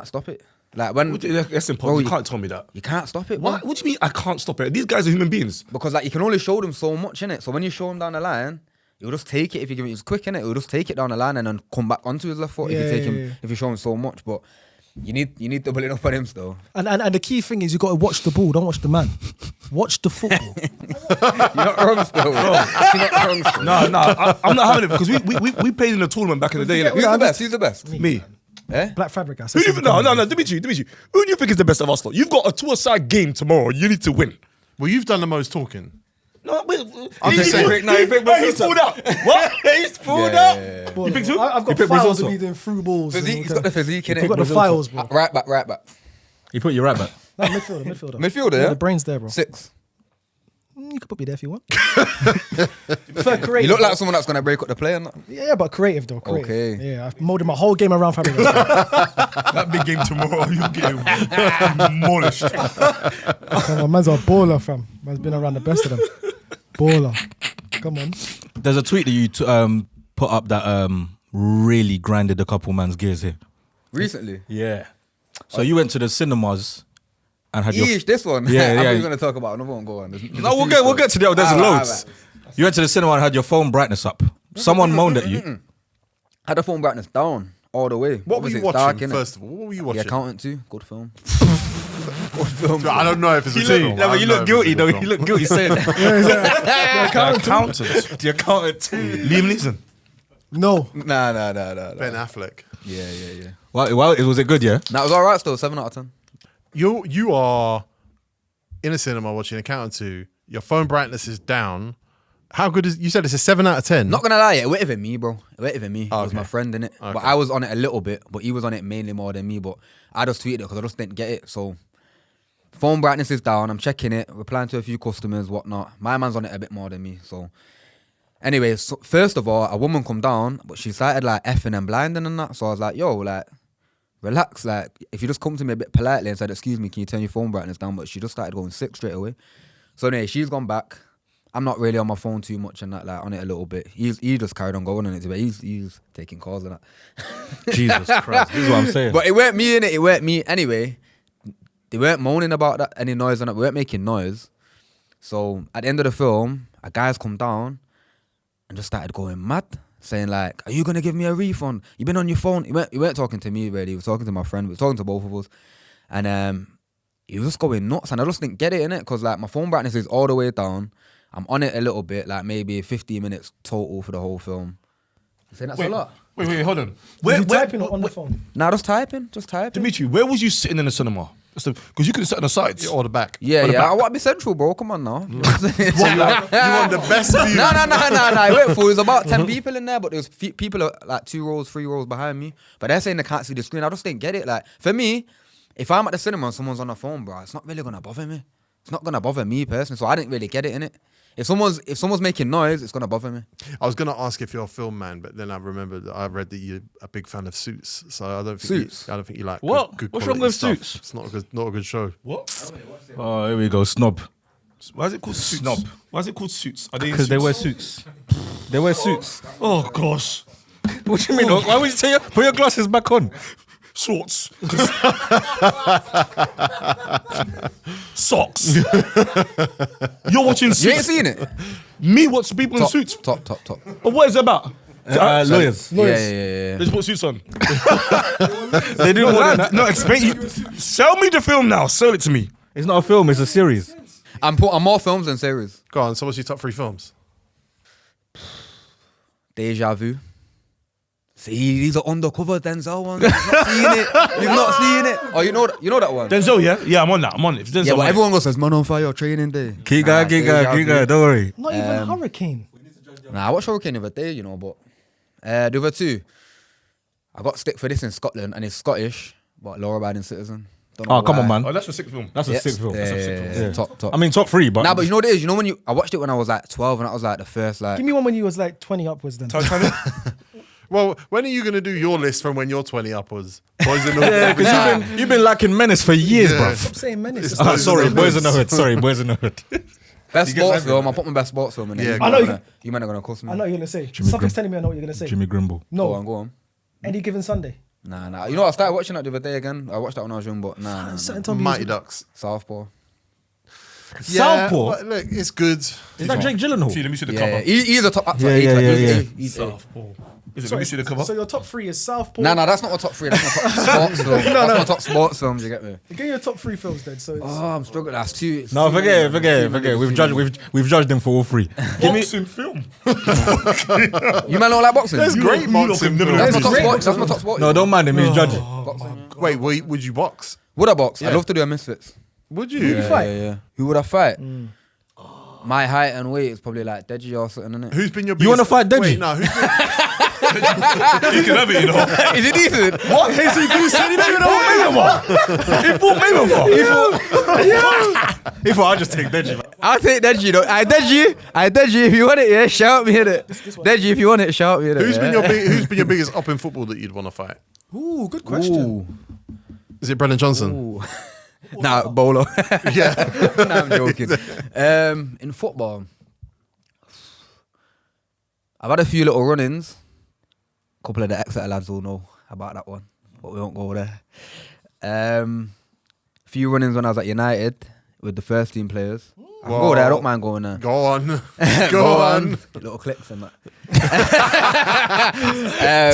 stop it. Like when That's impossible. Bro, You can't tell me that. you can't stop it. Why? Bro. What do you mean I can't stop it? These guys are human beings. Because like you can only show them so much, innit? So when you show him down the line, he'll just take it if you give it. He's quick, innit? He'll just take it down the line and then come back onto his left foot if you take him. If you show him so much, but you need doubling up on him still. And the key thing is you got to watch the ball. Don't watch the man. Watch the football. You're not wrong still, bro. You're not wrong still. No, I'm not having it because we played in a tournament back in the day. Who's innit? the best? Who's the best? Me. Eh? Black Fabregas. Who do you think? No, Demetri. Who do you think is the best of us lot? You've got a two-a-side game tomorrow. You need to win. Well, you've done the most talking. No, I'm just saying. He's pulled out. What? He's pulled out. You picked who? I've got You picked files Brazil? of me doing through balls. Physique, he's got the physique in it. You've got the files, bro. Right back. He put you right back. No, midfielder. Midfielder, yeah? The brain's there, bro. 6. You could put me there if you want. For creative. You look like someone that's gonna break up the play, innit? Yeah, but creative though. Creative. Okay. Yeah, I've molded my whole game around Fabregas. That big game tomorrow, you get demolished. My man's a baller, fam. Man's been around the best of them. Baller. Come on. There's a tweet that you put up that really grinded a couple man's gears here. Recently. Yeah. So you went to the cinemas and had your... Yeesh, this one. Yeah, I thought yeah. you were gonna talk about another one. Go on. There's No, a few we'll get to the... There's Alright, loads. alright. You went to the cinema and had your phone brightness up. Someone moaned at you. Had the phone brightness down all the way. What were Obviously you it's dark, watching, innit? first of all? What were you The watching? Accountant too. Good film. Good film. I don't know if it's a film. No, but you look guilty though. You look guilty saying that. Accountant. The accountant too. Liam Neeson. No. Nah. Ben Affleck. Yeah. Well, was it good, yeah? That was alright still. 7 out of 10. You are in a cinema watching Accountant 2. Your phone brightness is down. How good is... You said it's a 7 out of 10. Not gonna lie, it went even me, bro. It went even me. Oh, It was okay. my friend in it, Okay. but I was on it a little bit. But he was on it mainly more than me. But I just tweeted it because I just didn't get it. So phone brightness is down. I'm checking it, replying to a few customers, whatnot. My man's on it a bit more than me. So anyway, so first of all, a woman come down, but she started like effing and blinding and that. So I was like, yo, like, relax. Like, if you just come to me a bit politely and said, excuse me, can you turn your phone brightness down? But she just started going sick straight away. So anyway, she's gone back. I'm not really on my phone too much and that, like, on it a little bit. He just carried on going on it, but he's taking calls and that. Jesus Christ. This is what I'm saying. But it weren't me in it. It weren't me anyway. They weren't moaning about that any noise and that. We weren't making noise. So at the end of the film, a guy's come down and just started going mad, saying like, "Are you gonna give me a refund? You've been on your phone." He weren't talking to me really. He was talking to my friend. He was talking to both of us, and he was just going nuts. And I just didn't get it, innit? Because like my phone brightness is all the way down. I'm on it a little bit, like maybe 15 minutes total for the whole film. You saying that's a lot? Wait, hold on. Was you typing on the phone? Nah, just typing. Demetri, where was you sitting in the cinema? Because you could have sat on the sides. Or the back. Yeah, the yeah. I back. want to be central, bro. Come on now. You want the best view. No. Wait, fool. There's about 10 people in there, but there's people like 2 rows, 3 rows behind me. But they're saying they can't see the screen. I just didn't get it. Like, for me, if I'm at the cinema and someone's on the phone, bro, it's not really gonna bother me. It's not gonna bother me personally. So I didn't really get it, innit? If someone's making noise, it's gonna bother me. I was gonna ask if you're a film man, but then I remembered that I read that you're a big fan of Suits, so I don't think Suits? I don't think you like What? Good What's wrong quality with stuff. Suits? It's not a good show. What? Oh, here we go. Snob. Why is it called Suits? Snob. Why is it called Suits? Are they in Because they suits? wear suits. They wear suits. Oh, gosh. What do you mean? Why would you say put your glasses back on? Shorts. Socks. You're watching Suits. You ain't seen it? Me watch people in suits. Top. But what is it about? Lawyers. Yeah. They just put suits on. They do more than that. No, explain. Sell me the film now. Sell it to me. It's not a film, it's a series. I'm more films than series. Go on. So what's your top 3 films? Deja Vu. See, these are undercover Denzel ones. You've not seen it. You've not seen it. Oh, you know that one. Denzel, yeah? Yeah, I'm on that. I'm on it. Denzel, Yeah, I'm but on everyone goes says man on fire training day. Keep Nah, going, Deja Vu. don't worry. Not even Hurricane. Nah, I watched Hurricane the other day, you know, but the other 2, I got stick for this in Scotland, and it's Scottish, but law-abiding citizen. Don't know Oh, come on, why. man. Oh, that's a sick film. That's a Yeah. sick film. Yeah. Top. I mean, top 3, but. Nah, but you know what it is? You know when I watched it when I was like 12, and that was like the first like. Give me one when you was like 20 upwards then. Titanic. Well, when are you going to do your list from when you're 20 upwards? Boys in the yeah, because you've been lacking menace for years, bruv. Stop saying menace. Oh, sorry, Boys in the Hood. Sorry, Boys in the Hood. Best sports film. I put my best sports film in there. Yeah, I know You might not gonna cuss me. I know what you're going to say. Jimmy Something's Grim- telling me I know what you're going to say. Jimmy Grimble. No. Go on. Any given Sunday. Nah. You know what? I started watching that the other day again. I watched that when I was young, but nah. Certain time Mighty Ducks. Southpaw. Southpaw? but look, it's good. Is that Jake Gyllenhaal? See, let me see the Yeah, cover. he's a top actor. Yeah. He's A. Southpaw. Is it? Let me see the cover. So your top 3 is Southpaw. Nah, that's not my top 3. That's my top sports film. That's my top sports films. You get me? Give me your top 3 films then. So it's Oh, I'm struggling. That's 2. No, forget it. We've judged him for all 3. Boxing film. You man don't like boxing? There's great boxing. That's my top Great sport. That's my top sport. No, don't mind him. He's judging. Boxing. Wait, would you box? Would I box? I'd Yeah. love to do a Misfits. Would Who you? you fight? Yeah. Who would I fight? My height and weight is probably like Deji or something, innit? Who's been your You wanna biggest- fight Deji? Wait, no. Who's been, You can have it, you know. Is it decent? What? Hey, so you said you don't even know what Mayweather. He fought Mayweather. If I'll just take Deji. I'll take Deji though. I Deji, if you want it, yeah, shout me in it. Deji, if you want it, shout me in it. who's been your biggest up in football that you'd want to fight? Ooh, good question. Is it Brendan Johnson? Ooh. Nah, bowler. Yeah. Nah, I'm joking. In football, I've had a few little run-ins. A couple of the Exeter lads will know about that one, but we won't go there. Few run-ins when I was at United with the first team players. I can go there, I don't mind going there. Go on. Go on. Little clicks and that.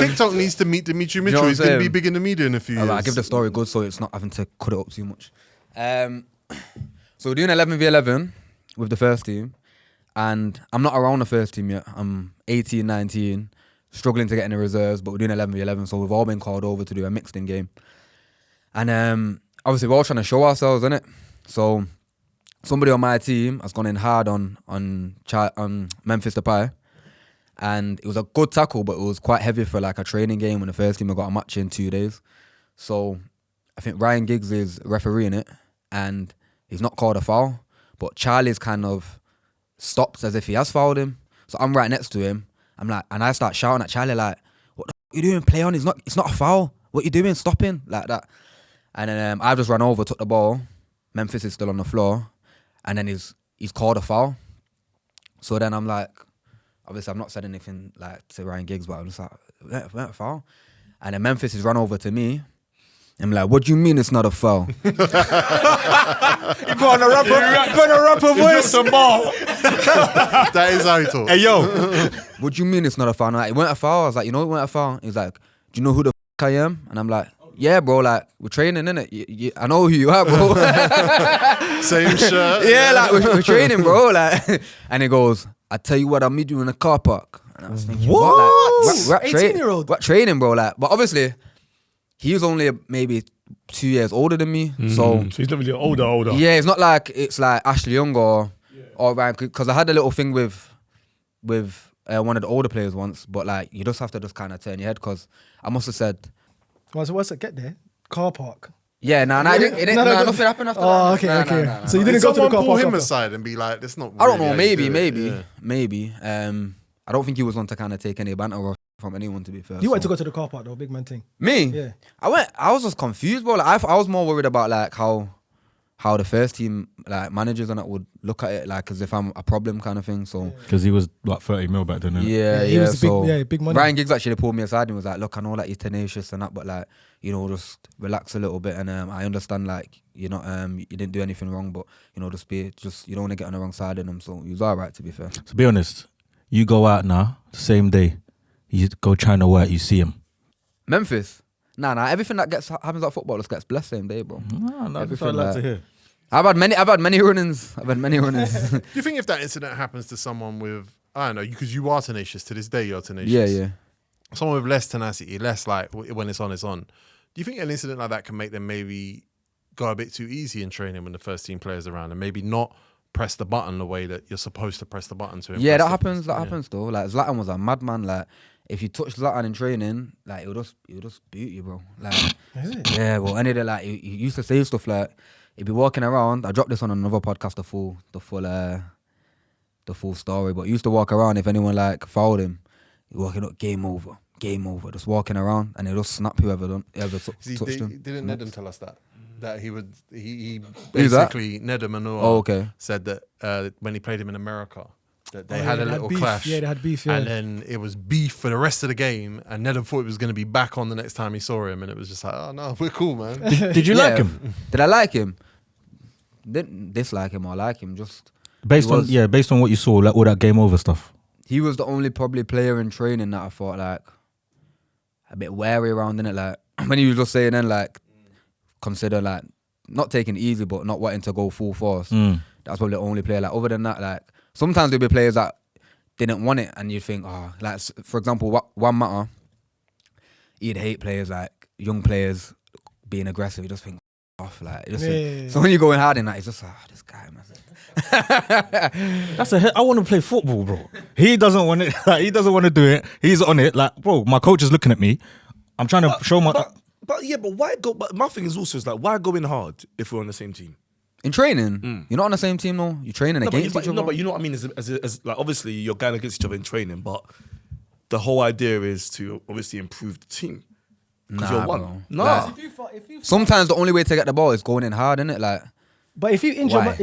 TikTok needs to meet Demetri know Mitchell. what He's I'm going to be saying? big in the media in a few years. I give the story good so it's not having to cut it up too much. So we're doing 11v11 with the first team, and I'm not around the first team yet. I'm 18, 19, struggling to get in the reserves, but we're doing 11v11, so we've all been called over to do a mixed-in game. And obviously we're all trying to show ourselves, innit? So somebody on my team has gone in hard on Memphis Depay, and it was a good tackle, but it was quite heavy for like a training game when the first team had got a match in 2 days. So I think Ryan Giggs is refereeing it, and he's not called a foul, but Charlie's kind of stopped as if he has fouled him. So I'm right next to him. I'm like, and I start shouting at Charlie like, "What the f- you doing? Play on! It's not a foul. What you doing? Stopping like that." And then I just ran over, took the ball. Memphis is still on the floor, and then he's called a foul. So then I'm like, obviously I've not said anything like to Ryan Giggs, but I'm just like, "Weren't a foul?" And then Memphis has run over to me, I'm like, what do you mean it's not a foul? You put on a rapper voice. That is how he talks. Hey, yo. What do you mean it's not a foul? And I'm like, it weren't a foul. I was like, you know it weren't a foul? He's like, do you know who the I am? And I'm like, yeah, bro, like, we're training, innit? I know who you are, bro. Same shirt. Yeah, like, we're training, bro. Like, and he goes, I tell you what, I'll meet you in a car park. And I was thinking, what? Like, we're at 18-year-old. We're at training, bro. Like, but obviously, he was only maybe 2 years older than me. So he's not really older. yeah, it's not like it's like Ashley Young or Ryan, because I had a little thing with one of the older players once, but like you just have to just kind of turn your head because I must have said, What's it get there? Car park. yeah, nothing happened after that. Oh, okay, okay. Nah. So you Did didn't go to the someone car pull park him after? aside and be like, "That's not." I don't really know, how you do it." maybe. I don't think he was on to kind of take any banter from anyone, to be fair. You went to go to the car park though, big man thing. Me? Yeah. I was just confused, bro. Like, I was more worried about like how the first team like managers and that would look at it like as if I'm a problem kind of thing. So Because he was like 30 mil back then. innit? yeah, he was big money. Ryan Giggs actually pulled me aside and was like, look, I know that you're tenacious and that, but like, you know, just relax a little bit. And I understand like you're not you didn't do anything wrong, but you know, just you don't want to get on the wrong side of them. So he was alright, to be fair. To be honest, you go out now, the same day, you go China work, you see him. Memphis. Nah, everything that happens at football just gets blessed same day, bro. No, that's Everything what I like like- to hear. I've had many run-ins. Do you think if that incident happens to someone with, I don't know, because you are tenacious to this day, you're tenacious. Yeah. Someone with less tenacity, less like when it's on, it's on. Do you think an incident like that can make them maybe go a bit too easy in training when the first team players around and maybe not press the button the way that you're supposed to press the button to? Yeah, impress that them? happens. That happens though. Like Zlatan was a madman. Like if you touch Zlatan in training, like he'll just boot you, bro. Like Is it? yeah, well, any of the like he used to say stuff like he'd be walking around. I dropped this on another podcast, the full story. But he used to walk around if anyone like fouled him, he'd walking up, game over, just walking around, and he'll just snap whoever touched him. Didn't Nedum tell us that? That he Who's that? basically Nedum Manua okay. said that when he played him in America, that they Oh, had yeah, a they had little beef. clash. Yeah, they had beef, yeah. And then it was beef for the rest of the game, and Nedum thought it was going to be back on the next time he saw him, and it was just like, oh no, we're cool, man. Did you like him? Did I like him? Didn't dislike him or like him. Just Based on what you saw, like all that game over stuff. he was the only probably player in training that I thought like a bit wary around, innit? Like when he was just saying then like consider like not taking it easy but not wanting to go full force. That's probably the only player. Like other than that, like sometimes there'll be players that didn't want it and you think, oh, like for example, Juan Mata, he'd hate players like young players being aggressive. He just think off like just think, so when you're going hard in that, he's just this guy, man. I want to play football, bro. He doesn't want it. Like, he doesn't want to do it. He's on it. Like, bro, my coach is looking at me. I'm trying to show my. But why go? But my thing is also is like, why go in hard if we're on the same team? In training, you're not on the same team though. You're training against each other. No, but you know what I mean. As like obviously you're going against each other in training, but the whole idea is to obviously improve the team. Because you're one. Bro. No. Like, sometimes the only way to get the ball is going in hard, innit? Like, But if you injure Why?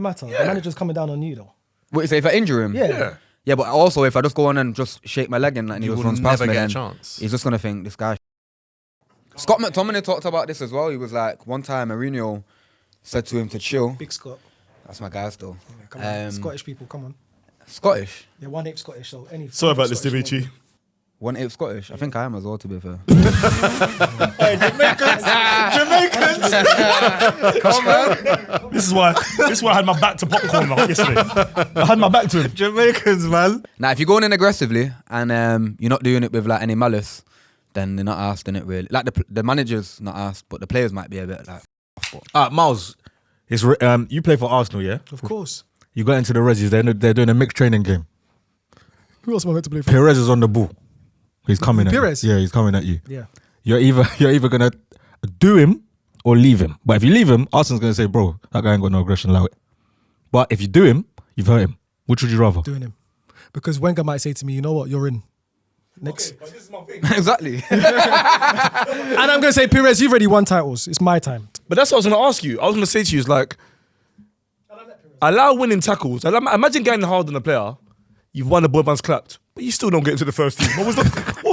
Mata, the manager's coming down on you though. what you say if I injure him? Yeah, but also if I just go on and just shake my leg and he You just will runs past never me, get a then chance. he's just gonna think this guy. Scott McTominay talked about this as well. He was like, one time Mourinho said to him to chill. Big Scott. That's my guy still. Yeah, come on. Scottish people, come on. Scottish. Yeah, 1/8 Scottish, so any. Sorry about this, Scottish Demetri. 1/8 Scottish. I think I am as well, to be fair. Jamaicans. Come on. This is why I had my back to popcorn yesterday. I had my back to him. Jamaicans, man. Now, if you're going in aggressively and you're not doing it with like any malice, then they're not asked in it really. Like the manager's not asked, but the players might be a bit like. Miles, it's you play for Arsenal, yeah? Of course. You got into the Resis. They're doing a mixed training game. Who else am I meant to play for? Perez is on the ball. He's coming at Perez? you. Yeah, he's coming at you. Yeah. You're either gonna do him or leave him. But if you leave him, Arsenal's gonna say, bro, that guy ain't got no aggression, allow it. But if you do him, you've hurt him. Which would you rather? Doing him. Because Wenger might say to me, you know what, you're in. Next. But this is my thing. Exactly. And I'm going to say, Perez, you've already won titles. It's my time. But that's what I was going to ask you. I was going to say to you is like, allow winning tackles. Imagine getting hard on a player. You've won, the boy band's clapped, but you still don't get into the first team. What was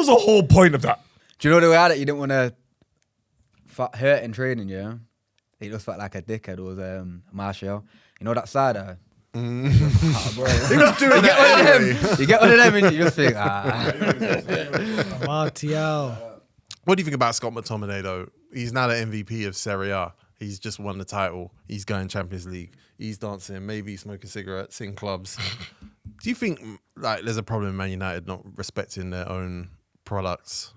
the whole point of that? Do you know the way out that you didn't want to hurt in training, yeah. He just felt like a dickhead. It was Martial. You know that side eye? Bro. He was doing that anyway. You get one of them and you just think, Martial. What do you think about Scott McTominay though? He's now the MVP of Serie A. He's just won the title. He's going Champions League. He's dancing, maybe smoking cigarettes in clubs. Do you think like there's a problem in Man United not respecting their own products?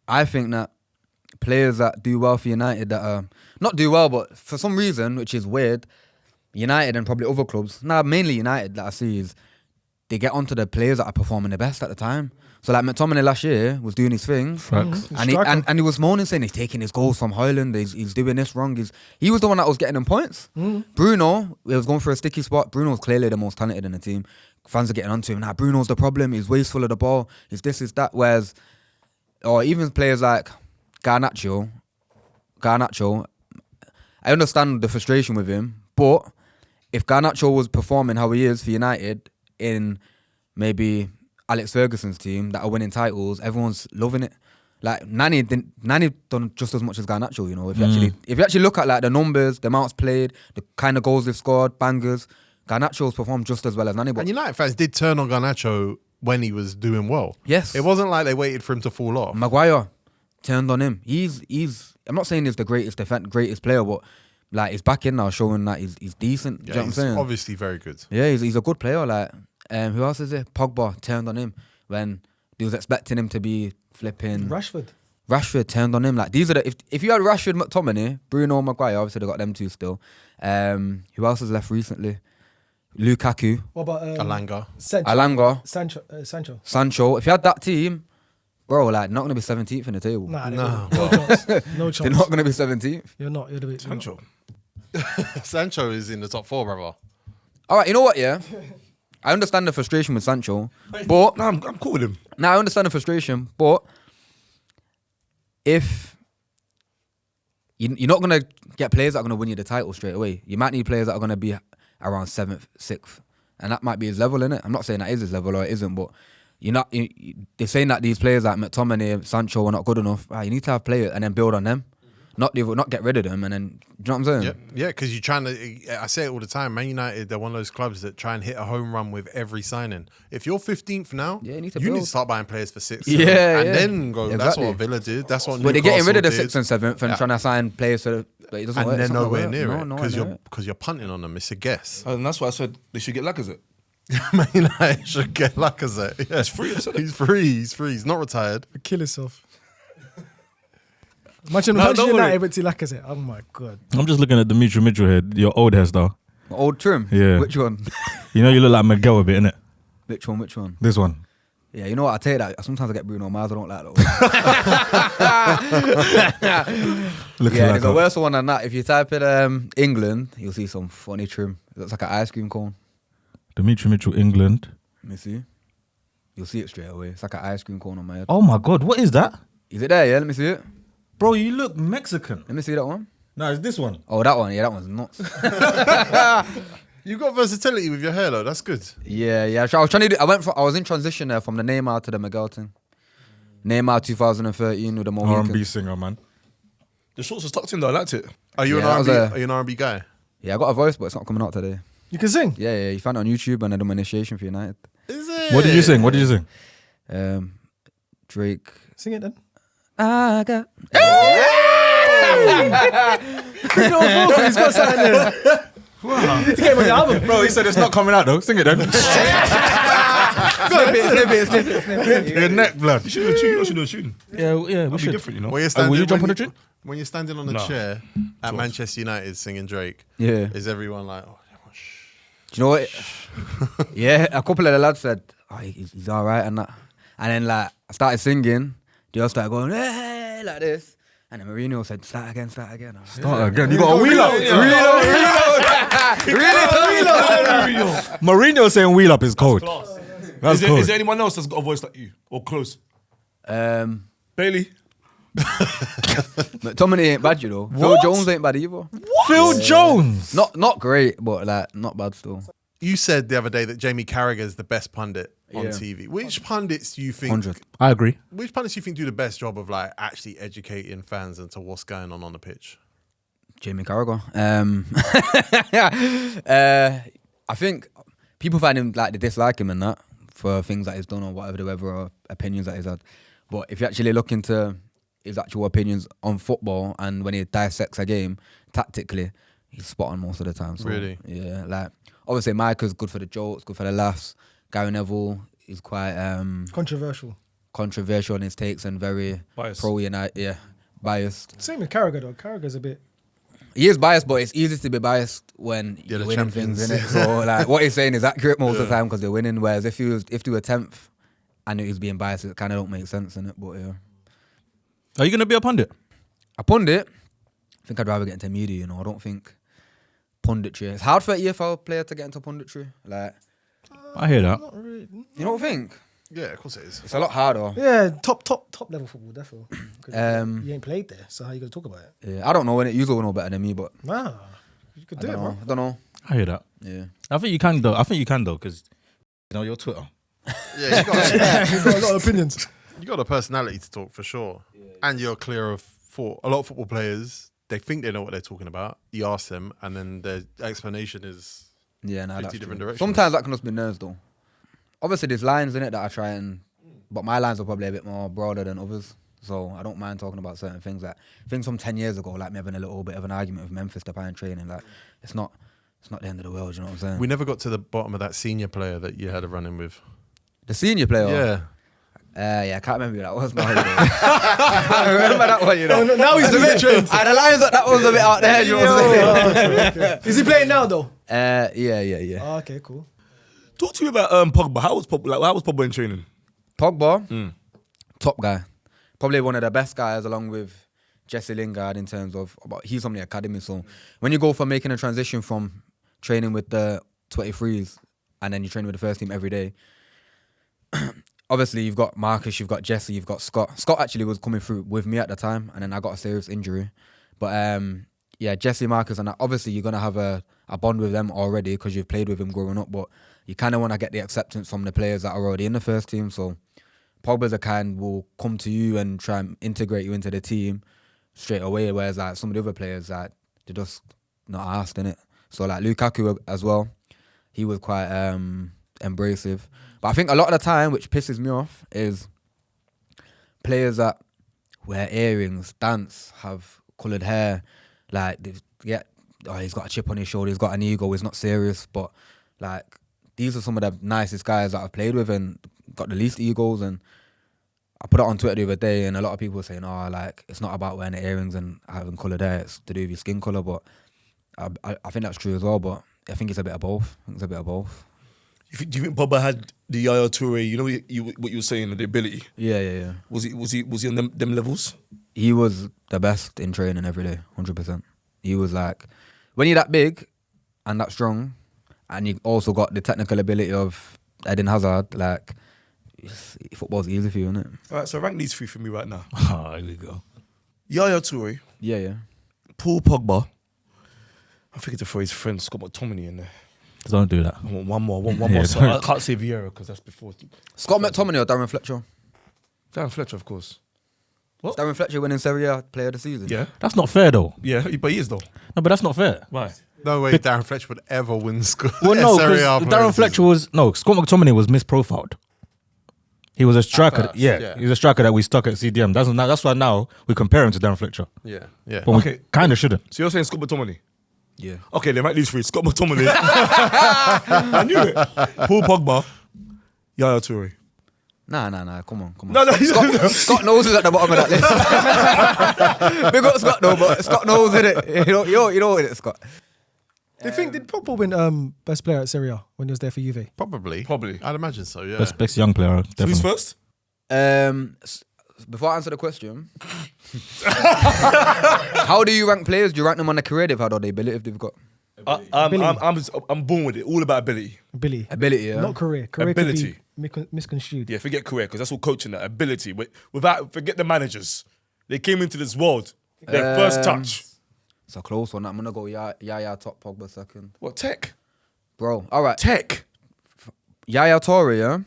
I think that players that do well for United that not do well, but for some reason, which is weird, United and probably other clubs, mainly United that I see is they get onto the players that are performing the best at the time. So like McTominay last year was doing his thing, and he was moaning saying he's taking his goals from Hoyland, he's doing this wrong. He was the one that was getting them points. Bruno, he was going for a sticky spot. Bruno was clearly the most talented in the team. Fans are getting onto him. Nah, Bruno's the problem. He's wasteful of the ball. He's this, he's that. Whereas, or even players like Garnacho, I understand the frustration with him, but if Garnacho was performing how he is for United in maybe Alex Ferguson's team that are winning titles, everyone's loving it. Like Nani done just as much as Garnacho, you know. If you actually look at like the numbers, the amounts played, the kind of goals they've scored, bangers, Garnacho's performed just as well as Nani. But And United fans did turn on Garnacho when he was doing well. Yes. It wasn't like they waited for him to fall off. Maguire turned on him. He's I'm not saying he's the greatest player, but like he's back in now showing that he's decent. Yeah, Do you know what I'm he's saying? obviously very good. Yeah, he's a good player. Like, who else is it? Pogba turned on him when they was expecting him to be flipping. Rashford turned on him. Like these are the if you had Rashford, McTominay, Bruno, Maguire, obviously they got them two still. Who else has left recently? Lukaku, What about Alanga. Alanga, Sancho? If you had that team, bro, like not gonna be 17th in the table. Nah, No. no chance. No chance. They're not gonna be 17th. You're not. You're the bit. Sancho. Sancho is in the top 4, brother. All right, you know what? Yeah, I understand the frustration with Sancho, but No, I'm cool with him. I understand the frustration, but if you're not gonna get players that are gonna win you the title straight away, you might need players that are gonna be around 7th, 6th, and that might be his level, innit? I'm not saying that is his level or it isn't, but they're saying that these players like McTominay, Sancho are not good enough. You need to have players and then build on them, not get rid of them, and then do you know what I'm saying? Yeah, because you're trying to. I say it all the time. Man United, they're one of those clubs that try and hit a home run with every signing. If you're 15th now, Yeah, you need to you need build. to start buying players for 6th, Yeah, and yeah. then go. That's Exactly. what Villa did. That's what. But they're getting rid of the Newcastle 6th and 7th and trying to sign players so that it doesn't and work. they're It's not gonna nowhere work. near No, it nowhere near it. because you're punting on them. It's a guess. And that's why I said they should get Lacazette. Man United should get Lacazette. Yeah. He's free, I said it. He's free. He's free. He's not retired. Kill yourself. Imagine don't United worry. with Lacazette. Oh my god. I'm just looking at Demetri Mitchell here, your old hairstyle. Old trim. Yeah. Which one? You know you look like Miguel a bit, innit? Which one? This one. Yeah, you know what? I tell you that. Sometimes I get Bruno Mars. I don't like that. Looking Yeah, like there's a worse one than that. If you type in England, you'll see some funny trim. It looks like an ice cream cone. Demetri Mitchell, England. Let me see. You'll see it straight away. It's like an ice cream cone on my head. Oh my God, what is that? Is it there? Yeah, let me see it. Bro, you look Mexican. Let me see that one. No, it's this one. Oh, that one. Yeah, that one's nuts. You've got versatility with your hair, though. That's good. Yeah. I was trying to do. I was in transition there from the Neymar to the Miguel thing. Neymar 2013 with the Mohicans. R&B singer, man. The shorts was tucked in though. I liked it. Are you Yeah, that an was R&B? a- Are you an R&B guy? Yeah, I got a voice, but it's not coming out today. You can sing. Yeah. You found it on YouTube and I did my initiation for United. Is it? What did you sing? Drake. Sing it then. I got. He's got something there. You need to get him on the album. Bro, he said it's not coming out though. Sing it then. Snip it. Your neck blood. You should do a tune. You should do a tune. Yeah, we It'd be should. different, you know. When you're Will standing, you jump when on the tree? When you're standing on a No. chair at Manchester United singing Drake, Yeah. is everyone like, oh, shh. Do you know what? Yeah, a couple of the lads said, oh, he's all right and that. And then like I started singing, they all started going, hey, like this. And then Mourinho said, start again. Start again. You got a wheel up. Mourinho saying wheel up is cold. That's Is cold. there anyone else that's got a voice like you or close? Bailey. McTominay ain't bad, you know. Phil Jones ain't bad either. Phil Jones. Not great, but like not bad still. You said the other day that Jamie Carragher is the best pundit. on Yeah. TV. Which pundits do you think? 100. I agree. Which pundits do you think do the best job of like actually educating fans into what's going on the pitch? Jamie Carragher. I think people find him like they dislike him and that for things that he's done or whatever or opinions that he's had. But if you actually look into his actual opinions on football and when he dissects a game tactically, he's spot on most of the time. So, Really? Yeah. Like obviously Michael's good for the jokes, good for the laughs. Gary Neville is quite controversial in his takes and very Biased. pro United. Yeah, biased. Same with Carragher though. Carragher's a bit. He is biased, but it's easy to be biased when Yeah, you're the winning champions. things, innit? So like what he's saying is accurate most of the time because they're winning. Whereas if they were 10th and he was being biased, it kind of don't make sense, innit? But yeah, Are you gonna be a pundit? a pundit, I think I'd rather get into media. You know, I don't think punditry. It's hard for an EFL player to get into punditry. Like, I hear that. you don't think Yeah, of course it is. it's a lot harder. Yeah, top level football, definitely. 'Cause Um, you ain't played there, so how you gonna talk about it? Yeah, I don't know when it. You will know better than me, but Nah, you could I do it, don't bro. know. I don't know. I hear that. Yeah. I think you can though. Because you know your Twitter. Yeah, You've got a lot of opinions. you got a personality to talk for sure, and you're clear of thought. A lot of football players, they think they know what they're talking about. You ask them, and then their explanation is Yeah, nah, 50 that's different true. directions. Sometimes that can just be nerves though. Obviously, there's lines in it that I try and, but my lines are probably a bit more broader than others. So I don't mind talking about certain things. Like things from 10 years ago, like me having a little bit of an argument with Memphis Depay in training. Like it's not the end of the world. You know what I'm saying? we never got to the bottom of that senior player that you had a run in with. The senior player. Yeah. Yeah, I can't remember who that was now. I remember that one, you know. Oh, now he's a bit trained. The lines that was a bit out there. You know what I'm saying? Is he playing now though? Yeah. Oh, okay, cool. Talk to me about Pogba. How was Pogba in training? Pogba, top guy. Probably one of the best guys along with Jesse Lingard in terms of, but he's from the academy. So when you go from making a transition from training with the 23s and then you train with the first team every day, obviously you've got Marcus, you've got Jesse, you've got Scott. Scott actually was coming through with me at the time and then I got a serious injury. But yeah, Jesse, Marcus, and obviously you're going to have a bond with them already because you've played with him growing up, but you kind of want to get the acceptance from the players that are already in the first team. So Pogba's a kind will come to you and try and integrate you into the team straight away, whereas like some of the other players, like they're just not asked in it. So like Lukaku as well, he was quite embracive. But I think a lot of the time, which pisses me off, is players that wear earrings, dance, have coloured hair, like he's got a chip on his shoulder, he's got an ego, he's not serious, but like these are some of the nicest guys that I've played with and got the least egos. And I put it on Twitter the other day and a lot of people were saying, oh, like it's not about wearing the earrings and having coloured hair, it's to do with your skin colour. But I think that's true as well, but I think it's a bit of both. Do you think Pogba had the Yaya Toure? You know what you were saying, the ability. Yeah. Was he on them levels? He was the best in training every day, 100%. He was like, when you're that big and that strong, and you also got the technical ability of Eden Hazard, like football's easy for you, isn't it? All right, so rank these three for me right now. Oh, here we go. Yaya Toure, Yeah. Paul Pogba. I think it's a phrase friend Scott McTominay in there. Don't do that. I want one more. Yeah, So don't. I can't say Vieira because that's before. Scott McTominay or Darren Fletcher? Dan Fletcher, of course. What? Darren Fletcher winning Serie A Player of the Season. Yeah, That's not fair though. but he is though. No, but that's not fair. Why? No way Darren Fletcher would ever win school. Well, no, Serie because A player Darren of the Fletcher season. Scott McTominay was misprofiled. He was a striker. first, Yeah, he was a striker that we stuck at CDM. That's why now we compare him to Darren Fletcher. Yeah. But we Okay. kind of shouldn't. So you're saying Scott McTominay? Yeah. Okay, then rank these three. Scott McTominay. I knew it. Paul Pogba, Yaya Toure. Nah. Come on. No, Scott knows who's at the bottom of that list. Big up Scott though, but Scott knows it. You know it, Scott. Do you think did Pogba win best player at Serie A when he was there for Juve? Probably. I'd imagine so, yeah. Best young player, So who's definitely. first? Before I answer the question, how do you rank players? Do you rank them on the career they've had or the ability they've got? I'm born with it. All about ability. Ability, yeah. Not career. Career Ability. could be misconstrued. Yeah, forget career because that's all coaching. That ability. But forget the managers. They came into this world. Their first touch. It's a close one. I'm gonna go Yaya top, Pogba second. What Tekk? Bro, all right. Tekk. Yaya Toure, yeah.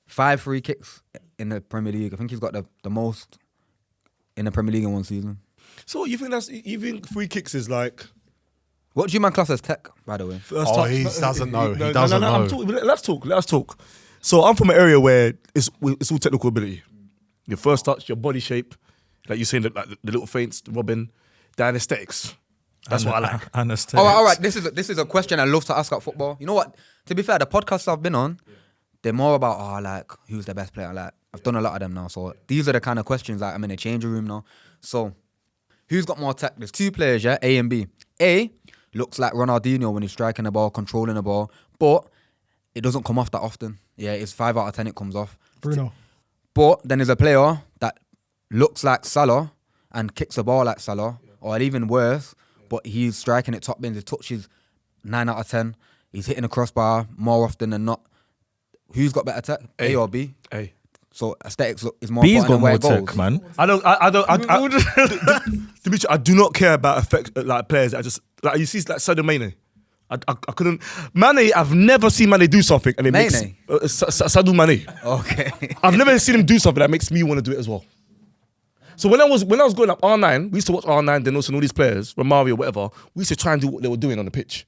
5 free kicks in the Premier League. I think he's got the most in the Premier League in one season. So you think free kicks is like? What do you man class as Tekk, by the way? First Oh, touch? he doesn't know. He No, doesn't know. I'm talking, let's talk. So I'm from an area where it's all technical ability. Your first touch, your body shape, like you're saying, like the little feints, the Robben, the aesthetics. That's what I like. Anesthetics. All right. This is a question I love to ask at football. You know what? To be fair, the podcasts I've been on, they're more about like who's the best player. Like I've done a lot of them now, so these are the kind of questions. Like I'm in a changing room now. So who's got more tech? There's 2 players, yeah, A and B. A looks like Ronaldinho when he's striking the ball, controlling the ball, but it doesn't come off that often. Yeah, it's 5 out of 10 it comes off. Bruno. But then there's a player that looks like Salah and kicks the ball like Salah, or even worse, but he's striking it top bins. His touches 9 out of 10. He's hitting the crossbar more often than not. Who's got better tech? A or B? A. So aesthetics is more B's important got than where more it tech, goes. man. Demetri, I do not care about like players that just like you see like Sadio Mainoo. I couldn't. Mane, I've never seen Mane do something and it makes Mane? Sadio Mane. Okay. I've never seen him do something that makes me want to do it as well. So when I was growing up, R9, we used to watch R9, then also all these players, Romario, whatever. We used to try and do what they were doing on the pitch.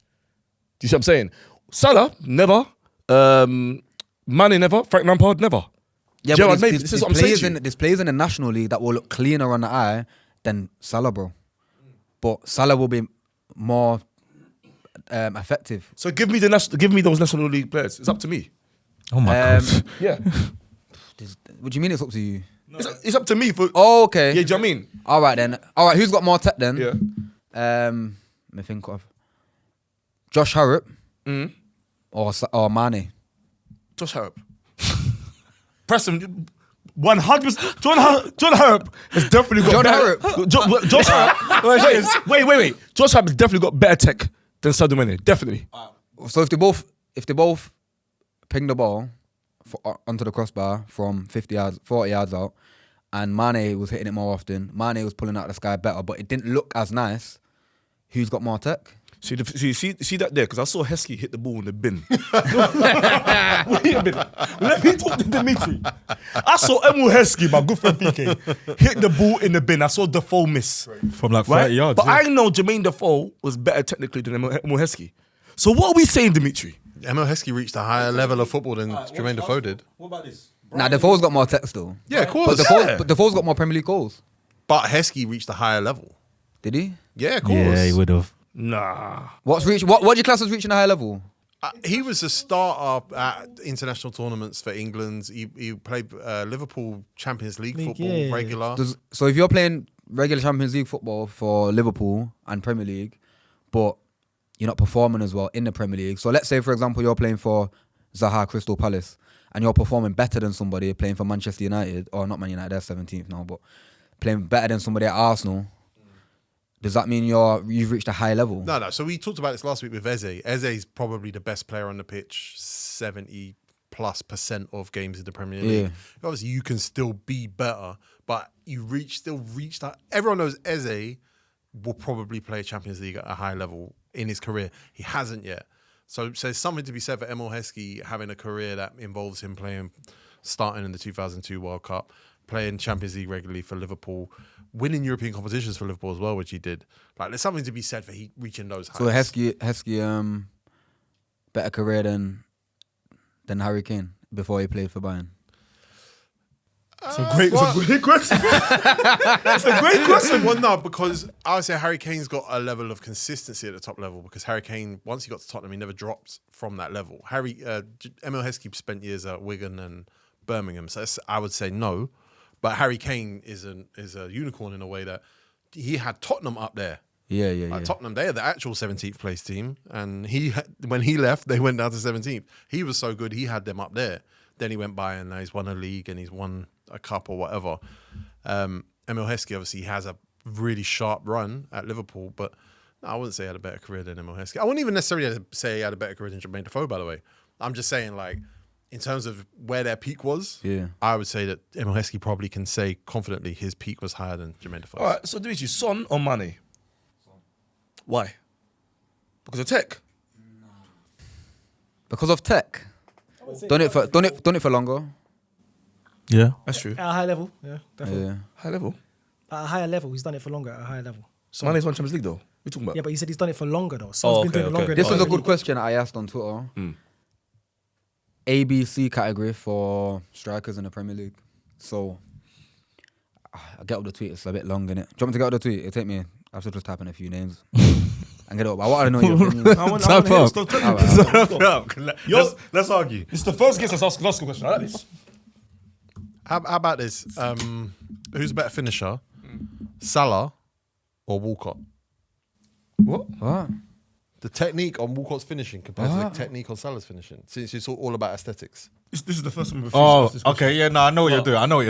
Do you see what I'm saying? Salah, never. Mane, never. Frank Lampard, never. Yeah, Gerard, but maybe. This is what I'm saying to you. there's players in the National League that will look cleaner on the eye than Salah, bro. But Salah will be more effective. So give me those National League players. It's up to me. Oh my god. Yeah. What do you mean it's up to you? It's up to me for. Oh, okay. Yeah, do you know what I mean? All right then. All right, who's got more tech then? Yeah. Let me think of Josh Harrop or Mane. Josh Harrop. Preston, 100%. John Harrop has definitely got. John better, Harrop? Josh Harrop. Wait. Josh Harrop has definitely got better tech than Sadio Mane. Definitely. So if they both ping the ball onto the crossbar from 40 yards out, and Mane was hitting it more often, Mane was pulling out the sky better, but it didn't look as nice. Who's got more tech? See that there? Because I saw Heskey hit the ball in the bin. Wait a minute. Let me talk to Demetri. I saw Emil Heskey, my good friend PK, hit the ball in the bin. I saw Defoe miss. From like 30 Right? yards. But yeah. I know Jermaine Defoe was better technically than Emil Heskey. So what are we saying, Demetri? Emil Heskey reached a higher level of football than Jermaine Defoe did. What about this? Nah, Defoe's got more tech still. Yeah, of course. But Defoe's got more Premier League goals. But Heskey reached a higher level. Did he? Yeah, of course. Yeah, he would have. Nah. What do you class as reaching a high level? He was a starter at international tournaments for England. He played Liverpool Champions League football yeah. regular. So if you're playing regular Champions League football for Liverpool and Premier League, but you're not performing as well in the Premier League. So let's say, for example, you're playing for Zaha Crystal Palace and you're performing better than somebody playing for Manchester United, or not Man United, they're 17th now, but playing better than somebody at Arsenal. Does that mean you've reached a high level? No. So we talked about this last week with Eze. Eze's probably the best player on the pitch, 70+% of games in the Premier League. Yeah. Obviously, you can still be better, but you still reach that. Everyone knows Eze will probably play Champions League at a high level in his career. He hasn't yet. So there's something to be said for Emil Heskey having a career that involves him starting in the 2002 World Cup, playing Champions League regularly for Liverpool, winning European competitions for Liverpool as well, which he did. Like, there's something to be said for he reaching those heights. So Heskey better career than Harry Kane before he played for Bayern. It's a great question. It's a great question. Well, no, because I would say Harry Kane's got a level of consistency at the top level, because Harry Kane, once he got to Tottenham, he never dropped from that level. Emil Heskey spent years at Wigan and Birmingham, so I would say no. But Harry Kane is a unicorn in a way that he had Tottenham up there. Yeah. Tottenham, they are the actual 17th place team, and when he left, they went down to 17th. He was so good, he had them up there. Then he went by and he's won a league and he's won a cup or whatever. Emil Heskey obviously has a really sharp run at Liverpool, but no, I wouldn't say he had a better career than Emil Heskey. I wouldn't even necessarily say he had a better career than Jermaine Defoe, by the way. I'm just saying, like, in terms of where their peak was, I would say that Emil Heskey probably can say confidently his peak was higher than Jermaine Defoe. All right, so Demetri, Son or Mane? Why? Because of Tekk. Because of tech. Done it for longer. Yeah. That's true. At a high level, yeah, definitely. Yeah. High level. At a higher level, he's done it for longer. At a higher level. So Mane's won Champions League though. We talking about? yeah, but he said he's done it for longer though. So he's been doing it longer. This than was a Premier good question I asked on Twitter. ABC category for strikers in the Premier League. So I get up the tweet. It's a bit long, innit? Do you want me to get up the tweet? It'll take me. I have to just type in a few names and get it up. I want to know your opinion. I want to hear it. Stop talking. Let's argue. It's the first guest that's asking us a question. I like this. How about this? Who's a better finisher, Salah or Walcott? What? The technique on Walcott's finishing compared to the technique on Salah's finishing, since it's all about aesthetics. This is the first time we've Oh, okay. Yeah, no, I know what you're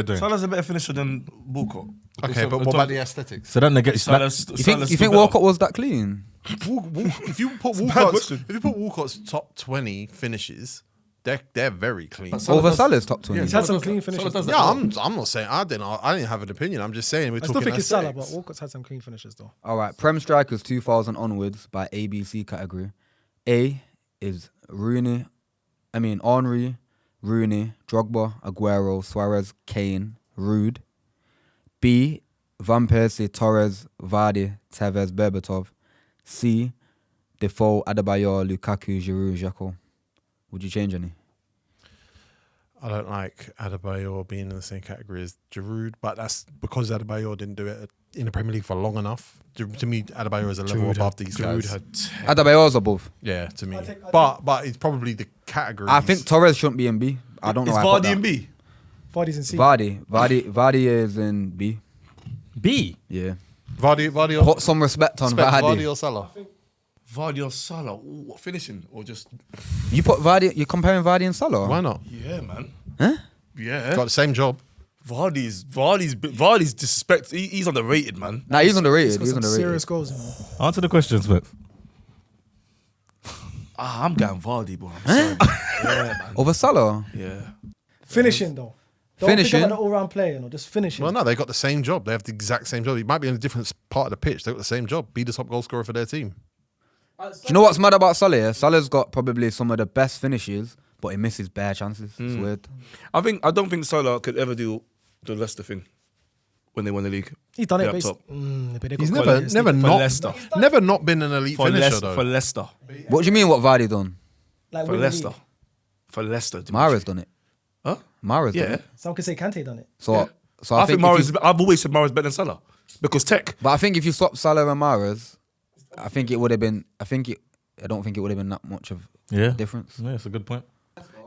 doing. Salah's a better finisher than Walcott. Okay, but what about the aesthetics? So that negates. You think Walcott was that clean? If you put question. Walcott's top 20 finishes, they're very clean. Over Salah's top 20. He's had some clean finishes. Yeah, I'm not saying I didn't have an opinion. I'm just saying we're I still talking think it's Salah, aesthetics. but Walcott's had some clean finishes though. All right, Prem strikers 2000 onwards by ABC category. A is Henry, Rooney, Drogba, Aguero, Suarez, Kane, Rude. B, Van Persie, Torres, Vardy, Tevez, Berbatov. C, Defoe, Adebayor, Lukaku, Giroud, Xhaka. Would you change any? I don't like Adebayor being in the same category as Giroud, but that's because Adebayor didn't do it in the Premier League for long enough. To me, Adebayor is a level above these guys. Adebayor's above. Yeah, to me. But it's probably the category. I think Torres shouldn't be in B. I don't know Is why I put Vardy that. in B? Vardy's in C. Vardy is in B. B. Yeah. Vardy or Put some respect on Vardy. Vardy or Salah. Vardy or Salah? Ooh, what finishing? Or just... You put Vardy. You're comparing Vardy and Salah. Why not? Yeah, man. Huh? Yeah. Got the same job. Vardy's disrespect. He's underrated, man. Nah, he's underrated. He's got He's some underrated. serious goals. Man. Answer the questions, but I'm going Vardy, bro. I'm sorry. Yeah, man. Over Salah. Yeah. Finishing though. Don't Finishing? think about the all-round player, just finishing. Well, no, they got the same job. They have the exact same job. He might be in a different part of the pitch. They got the same job. Be the top goal scorer for their team. Do you know what's mad about Salah? Yeah? Salah's got probably some of the best finishes, but he misses bare chances. It's weird. I don't think Salah could ever do the Leicester thing when they won the league. He's done Be it. up top. But He's never not been an elite finisher though. For Leicester. What do you mean? What Vardy done? like For winning Leicester. league. For Leicester. Mara's done it. Huh? Mara's done Yeah. it. Some could say Kante done it. So, Yeah. so I think if Mara's. you- I've always said Mara's better than Salah because Tekk. But I think if you swap Salah and Mahrez, I think it would have been. I don't think it would have been that much of a difference. Yeah, it's a good point.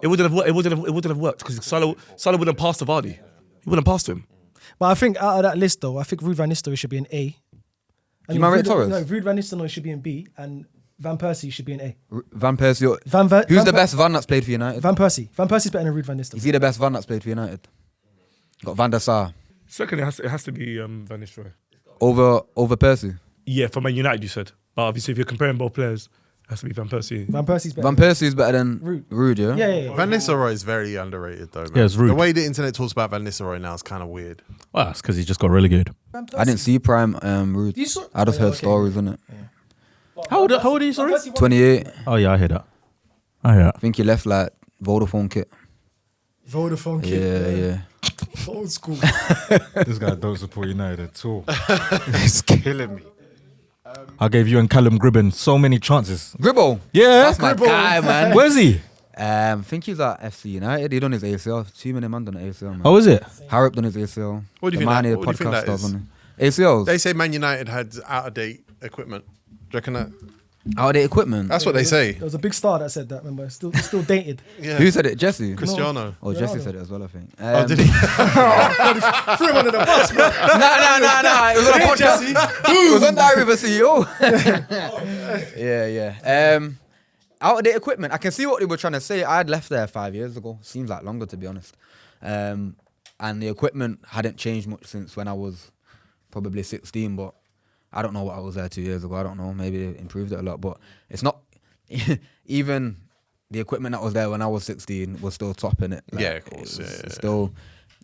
It wouldn't have. It wouldn't have worked because Salah wouldn't pass to Vardy. He wouldn't pass to him. But I think out of that list though, I think Ruud van Nistelrooy should be an A. You might rate Torres? No, Ruud van Nistelrooy should be in B, and Van Persie should be in A. Van Persie. Who's the best Van that's played for United? Van Persie. Van Persie's better than Ruud van Is Nistelrooy. he the best Van that's played for United? Got Van der Sar Second, it has to be Van Nistelrooy. over Persie. Yeah, for Man United, you said. But obviously, if you're comparing both players, it has to be Van Persie. Van Persie's better. Van Persie is better than Ruud, yeah? Yeah. Van Nistelrooy is very underrated though. Man. Yeah, it's rude. The way the internet talks about Van Nistelrooy now is kind of weird. Well, that's because he just got relegated. I didn't see prime Ruud. You saw- I just Oh, heard okay. stories, innit? How old are you, sorry? 28. Oh, yeah, I hear that. I I think he left like Vodafone kit. Vodafone kid. Yeah. Old school. This guy don't support United at all. It's killing me. I gave you and Callum Gribben so many chances. Gribble. Yeah, That's my guy, man. Where's he? I think he's at FC United. He done his ACL. 2 minute man done the ACL, man. Oh, is it? Harrop done his ACL. What do you The think man that- here what do you think podcast that stuff, is? hasn't he? ACLs. They say Man United had out of date equipment. Do you reckon that? Out of equipment. That's what they say. There was a big star that said that, remember? Still dated. Yeah. Who said it? Jesse. Cristiano. Oh, Jesse said it as well, I think. Oh, did he? Threw him under the bus, bro. No. It was on a podcast. It was on Diary of a CEO. Yeah. Out of the equipment, I can see what they were trying to say. I had left there 5 years ago. Seems like longer, to be honest. And the equipment hadn't changed much since when I was probably 16, but I don't know what I was there 2 years ago. I don't know. Maybe they improved it a lot, but it's not. Even the equipment that was there when I was 16 was still topping it. Yeah, of course. It's still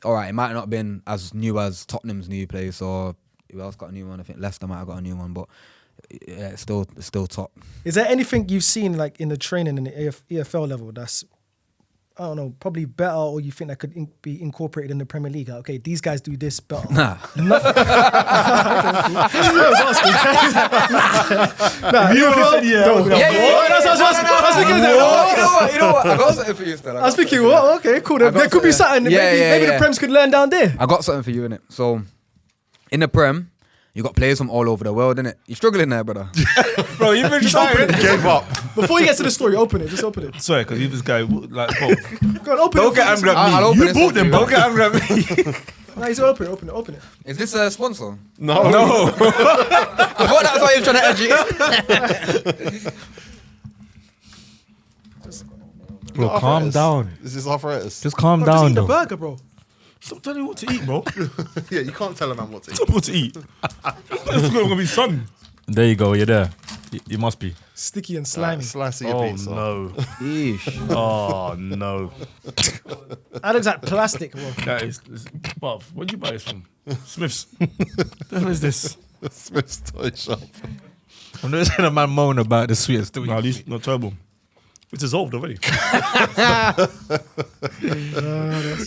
all right. It might not have been as new as Tottenham's new place, or who else got a new one? I think Leicester might have got a new one, but yeah, it's still top. Is there anything you've seen like in the training in the EFL level that's I don't know, probably better, or you think that could be incorporated in the Premier League? Like, okay, these guys do this better. Nah. Nothing. I was asking. Nah, You would've said yeah. No, that's what I was asking. I was thinking that. You know what? I got something for you still. I was thinking, well, okay, cool. There could be something. Yeah, Maybe yeah. the Prems could learn down there. I got something for you, innit? So, in the Prem, you got players from all over the world, innit? You're struggling there, brother. Bro, you've been Just open it. Gave up. Before you get to the story, open it. Just open it. Sorry, because you this guy, like, bro, Go on, open it. don't get angry at I'll me. open You it bought for them, you. don't get angry at me. No, he's open it. Is this a sponsor? No. I thought that's why you were trying to edge it. Bro, calm down. This is arthritis. Just calm Bro, just down, eat the though. burger, bro. Stop telling me what to eat, bro. Yeah, you can't tell a man what to eat. Tell me what to eat. It's going to be sun. There you go. You're there. You must be. Sticky and slimy. Slice of your Oh, pizza. no. Yeesh. Oh, no. That looks like plastic, bro. That is, bruv, where'd you buy this from? Smith's. The hell is this? Smith's toy shop. I'm not saying a man moan about the sweet. Still Nah, these not terrible. It's dissolved already.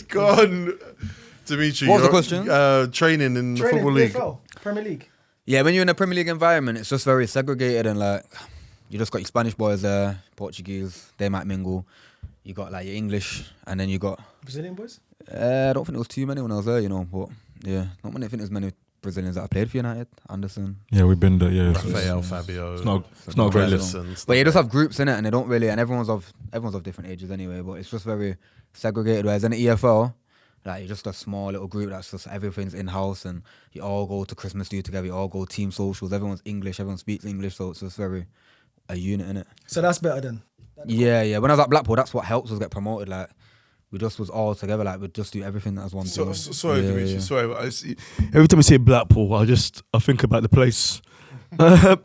Go on, Demetri. What was the you're, question? Training in the Training, Football League. EFL, Premier League. Yeah, when you're in a Premier League environment, it's just very segregated and like you just got your Spanish boys there, Portuguese, they might mingle. You got like your English, and then you got Brazilian boys? I don't think there was too many when I was there, you know. But yeah, not many. I think there's many Brazilians that I played for United. Anderson. Yeah, we've been there. Yeah, Rafael, Fabio. it's not a great list. But you just have groups in it, and they don't really. And everyone's of different ages anyway. But it's just very segregated. Whereas in the EFL, like you're just a small little group that's just everything's in house, and you all go to Christmas do together. You all go team socials. Everyone's English. Everyone speaks English, so it's just very a unit in it. So that's better then. Yeah. When I was at Blackpool, that's what helps us get promoted. Like we just was all together. Like we'd just do everything as one team. Sorry, Yeah, Demetri. yeah. Sorry, but every time I say Blackpool, I think about the place.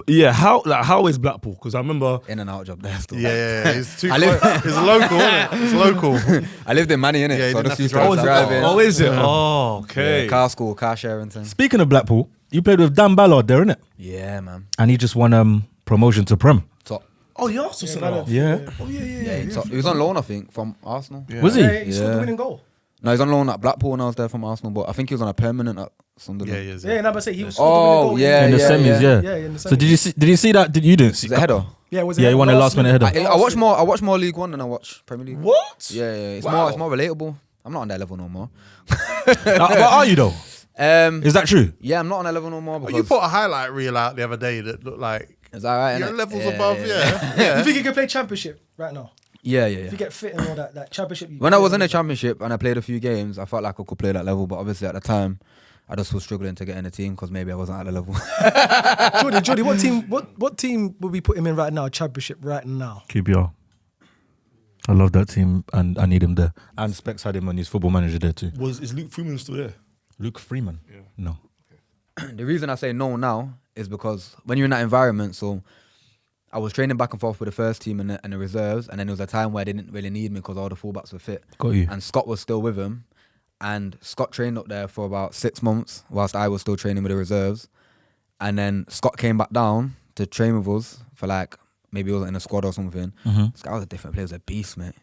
Yeah, how is Blackpool? Because I remember. In and out job there still. Yeah. It's too I live- It's local, isn't it? It's local. I lived in Manny, innit? Yeah, you so I didn't just have used to to drive drive that in. far. Oh, is it? Oh, okay. Yeah, car school, car sharing thing. Speaking of Blackpool, you played with Dan Ballard there, innit? Yeah, man. And he just won promotion to Prem. Top. Oh, you also said that. Yeah. Oh, yeah. Yeah, top. He was on loan, I think, from Arsenal. Yeah. Was he? Yeah, he scored the Yeah. winning goal. No, he's on loan at Blackpool when I was there from Arsenal, but I think he was on a permanent at Sunderland. Yeah, Yeah, and I say he was Oh, scored the winning goal. yeah, In the semis, yeah. Yeah, in the So semis. did you see that? You didn't see He's a header. Yeah, was Yeah, he won a last minute header. I watch more League One than I watch Premier League. What? Yeah. It's Wow. more relatable. I'm not on that level no more. What are you though? Is that true? Yeah, I'm not on that level no more because You put a highlight reel out the other day that looked like is that right? you're innit? levels Yeah, above. Yeah. You think you can play championship right now? Yeah. If you get fit and all that championship. When I was in the championship and I played a few games, I felt like I could play that level, but obviously at the time, I just was struggling to get in the team because maybe I wasn't at the level. Jordy, what team would we put him in right now? Championship right now. QPR. I love that team and I need him there. And Specs had him on his football manager there too. Is Luke Freeman still there? Luke Freeman? Yeah. No. The reason I say no now is because when you're in that environment, so I was training back and forth with the first team and the reserves, and then there was a time where they didn't really need me because all the fullbacks were fit. Got you. And Scott was still with him, and Scott trained up there for about 6 months whilst I was still training with the reserves. And then Scott came back down to train with us for like, maybe he wasn't in a squad or something. This guy was a different player, he was a beast, mate.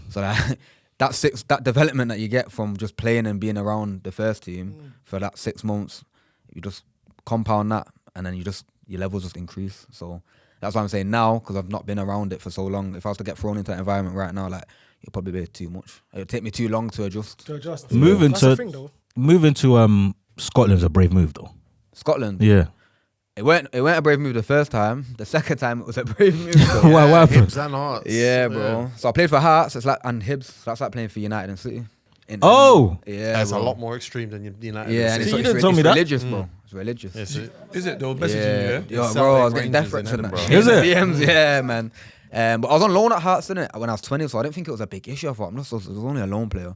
So that development that you get from just playing and being around the first team for that 6 months, you just compound that, and then your levels just increase. So that's why I'm saying now, because I've not been around it for so long. If I was to get thrown into that environment right now, like it'd probably be too much. It would take me too long to adjust. Moving That's the thing, though. to Scotland's a brave move though. Scotland, Yeah. it weren't a brave move the first time. The second time it was a brave move. though. What happened? Hibs and Hearts. Yeah, bro. So I played for Hearts. It's like and Hibs. So that's like playing for United and City. Oh! Yeah, That's bro. a lot more extreme than United. Yeah, and and it's, you didn't tell me that. religious, bro. It's religious. Yes, it- Is it? They were messaging Yeah, you, yeah? yo, bro, I was getting death Rangers threats in and that. Edinburgh. Is it? DMs, yeah, man. But I was on loan at Hearts, innit, when I was 20, so I didn't think it was a big issue. I thought I was only a loan player.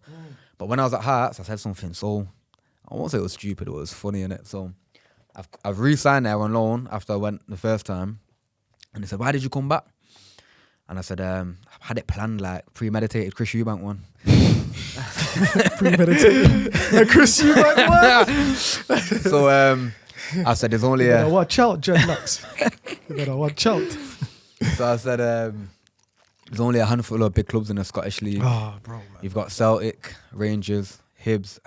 But when I was at Hearts, I said something so, I won't say it was stupid, it was funny, innit? So I've re-signed there on loan after I went the first time. And they said, why did you come back? And I said, I had it planned, like premeditated Chris Eubank one. Premeditated. Chris, you like what? So I said, there's only You better a... watch out, Jen Lux. You better watch out. So I said, There's only a handful of big clubs in the Scottish League. Oh, bro, man. You've got Celtic, Rangers, Hibs.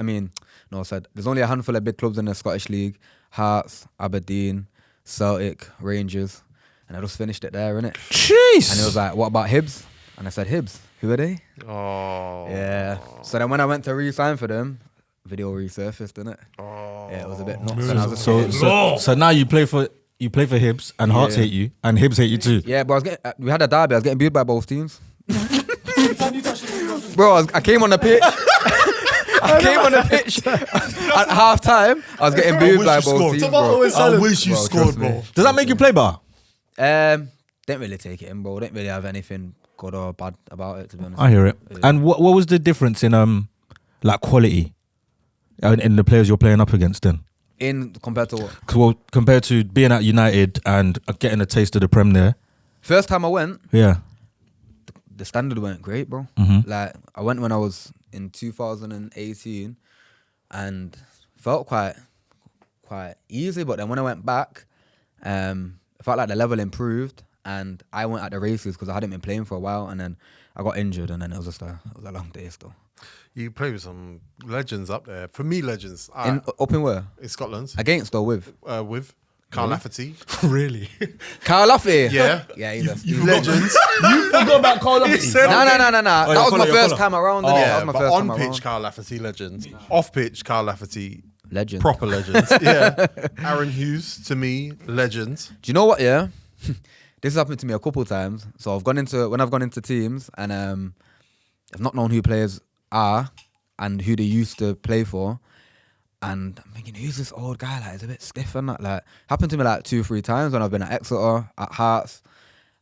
There's only a handful of big clubs in the Scottish League. Hearts, Aberdeen, Celtic, Rangers. And I just finished it there, innit? Jeez. And it was like, what about Hibs? And I said, Hibs, who are they? Oh. Yeah. So then when I went to re-sign for them, video resurfaced, innit? Oh. Yeah, it was a bit nuts. And I was just So now you play for Hibs and Hearts hate you and Hibs hate you too. yeah, but we had a derby. I was getting booed by both teams. Bro, I came on the pitch. At half time. I was getting booed by both teams, bro. I wish you Bro, scored, trust me. bro. Does that make you play bar? Didn't really take it in, bro. Didn't really have anything good or bad about it, to be honest. I hear it. Yeah. And what was the difference in like quality in the players you're playing up against then? In compared to what? Well, compared to being at United and getting a taste of the Prem there. First time I went, Yeah. the standard weren't great, bro. Mhm. Like, I went when I was in 2018 and felt quite easy. But then when I went back, I felt like the level improved and I went at the races because I hadn't been playing for a while. And then I got injured and then it was just a long day still. You play with some legends up there. For me, legends. Up in where? In Scotland. Against or with? With Carl Lafferty. Really? Carl Lafferty? Yeah. Yeah, he's You legends. You forgot about Carl Lafferty. No. That yeah, was my follow. first time around. innit? Yeah, That was my but first on time pitch, around. Carl Lafferty, legend. Off pitch, Carl Lafferty, Legend. proper legends. Yeah. Aaron Hughes, to me, legend. Do you know what? Yeah, this has happened to me a couple times. So I've gone into teams and I've not known who players are and who they used to play for, and I'm thinking, who's this old guy? Like, he's a bit stiff and that. Like, happened to me like 2 or 3 times when I've been at Exeter, at Hearts,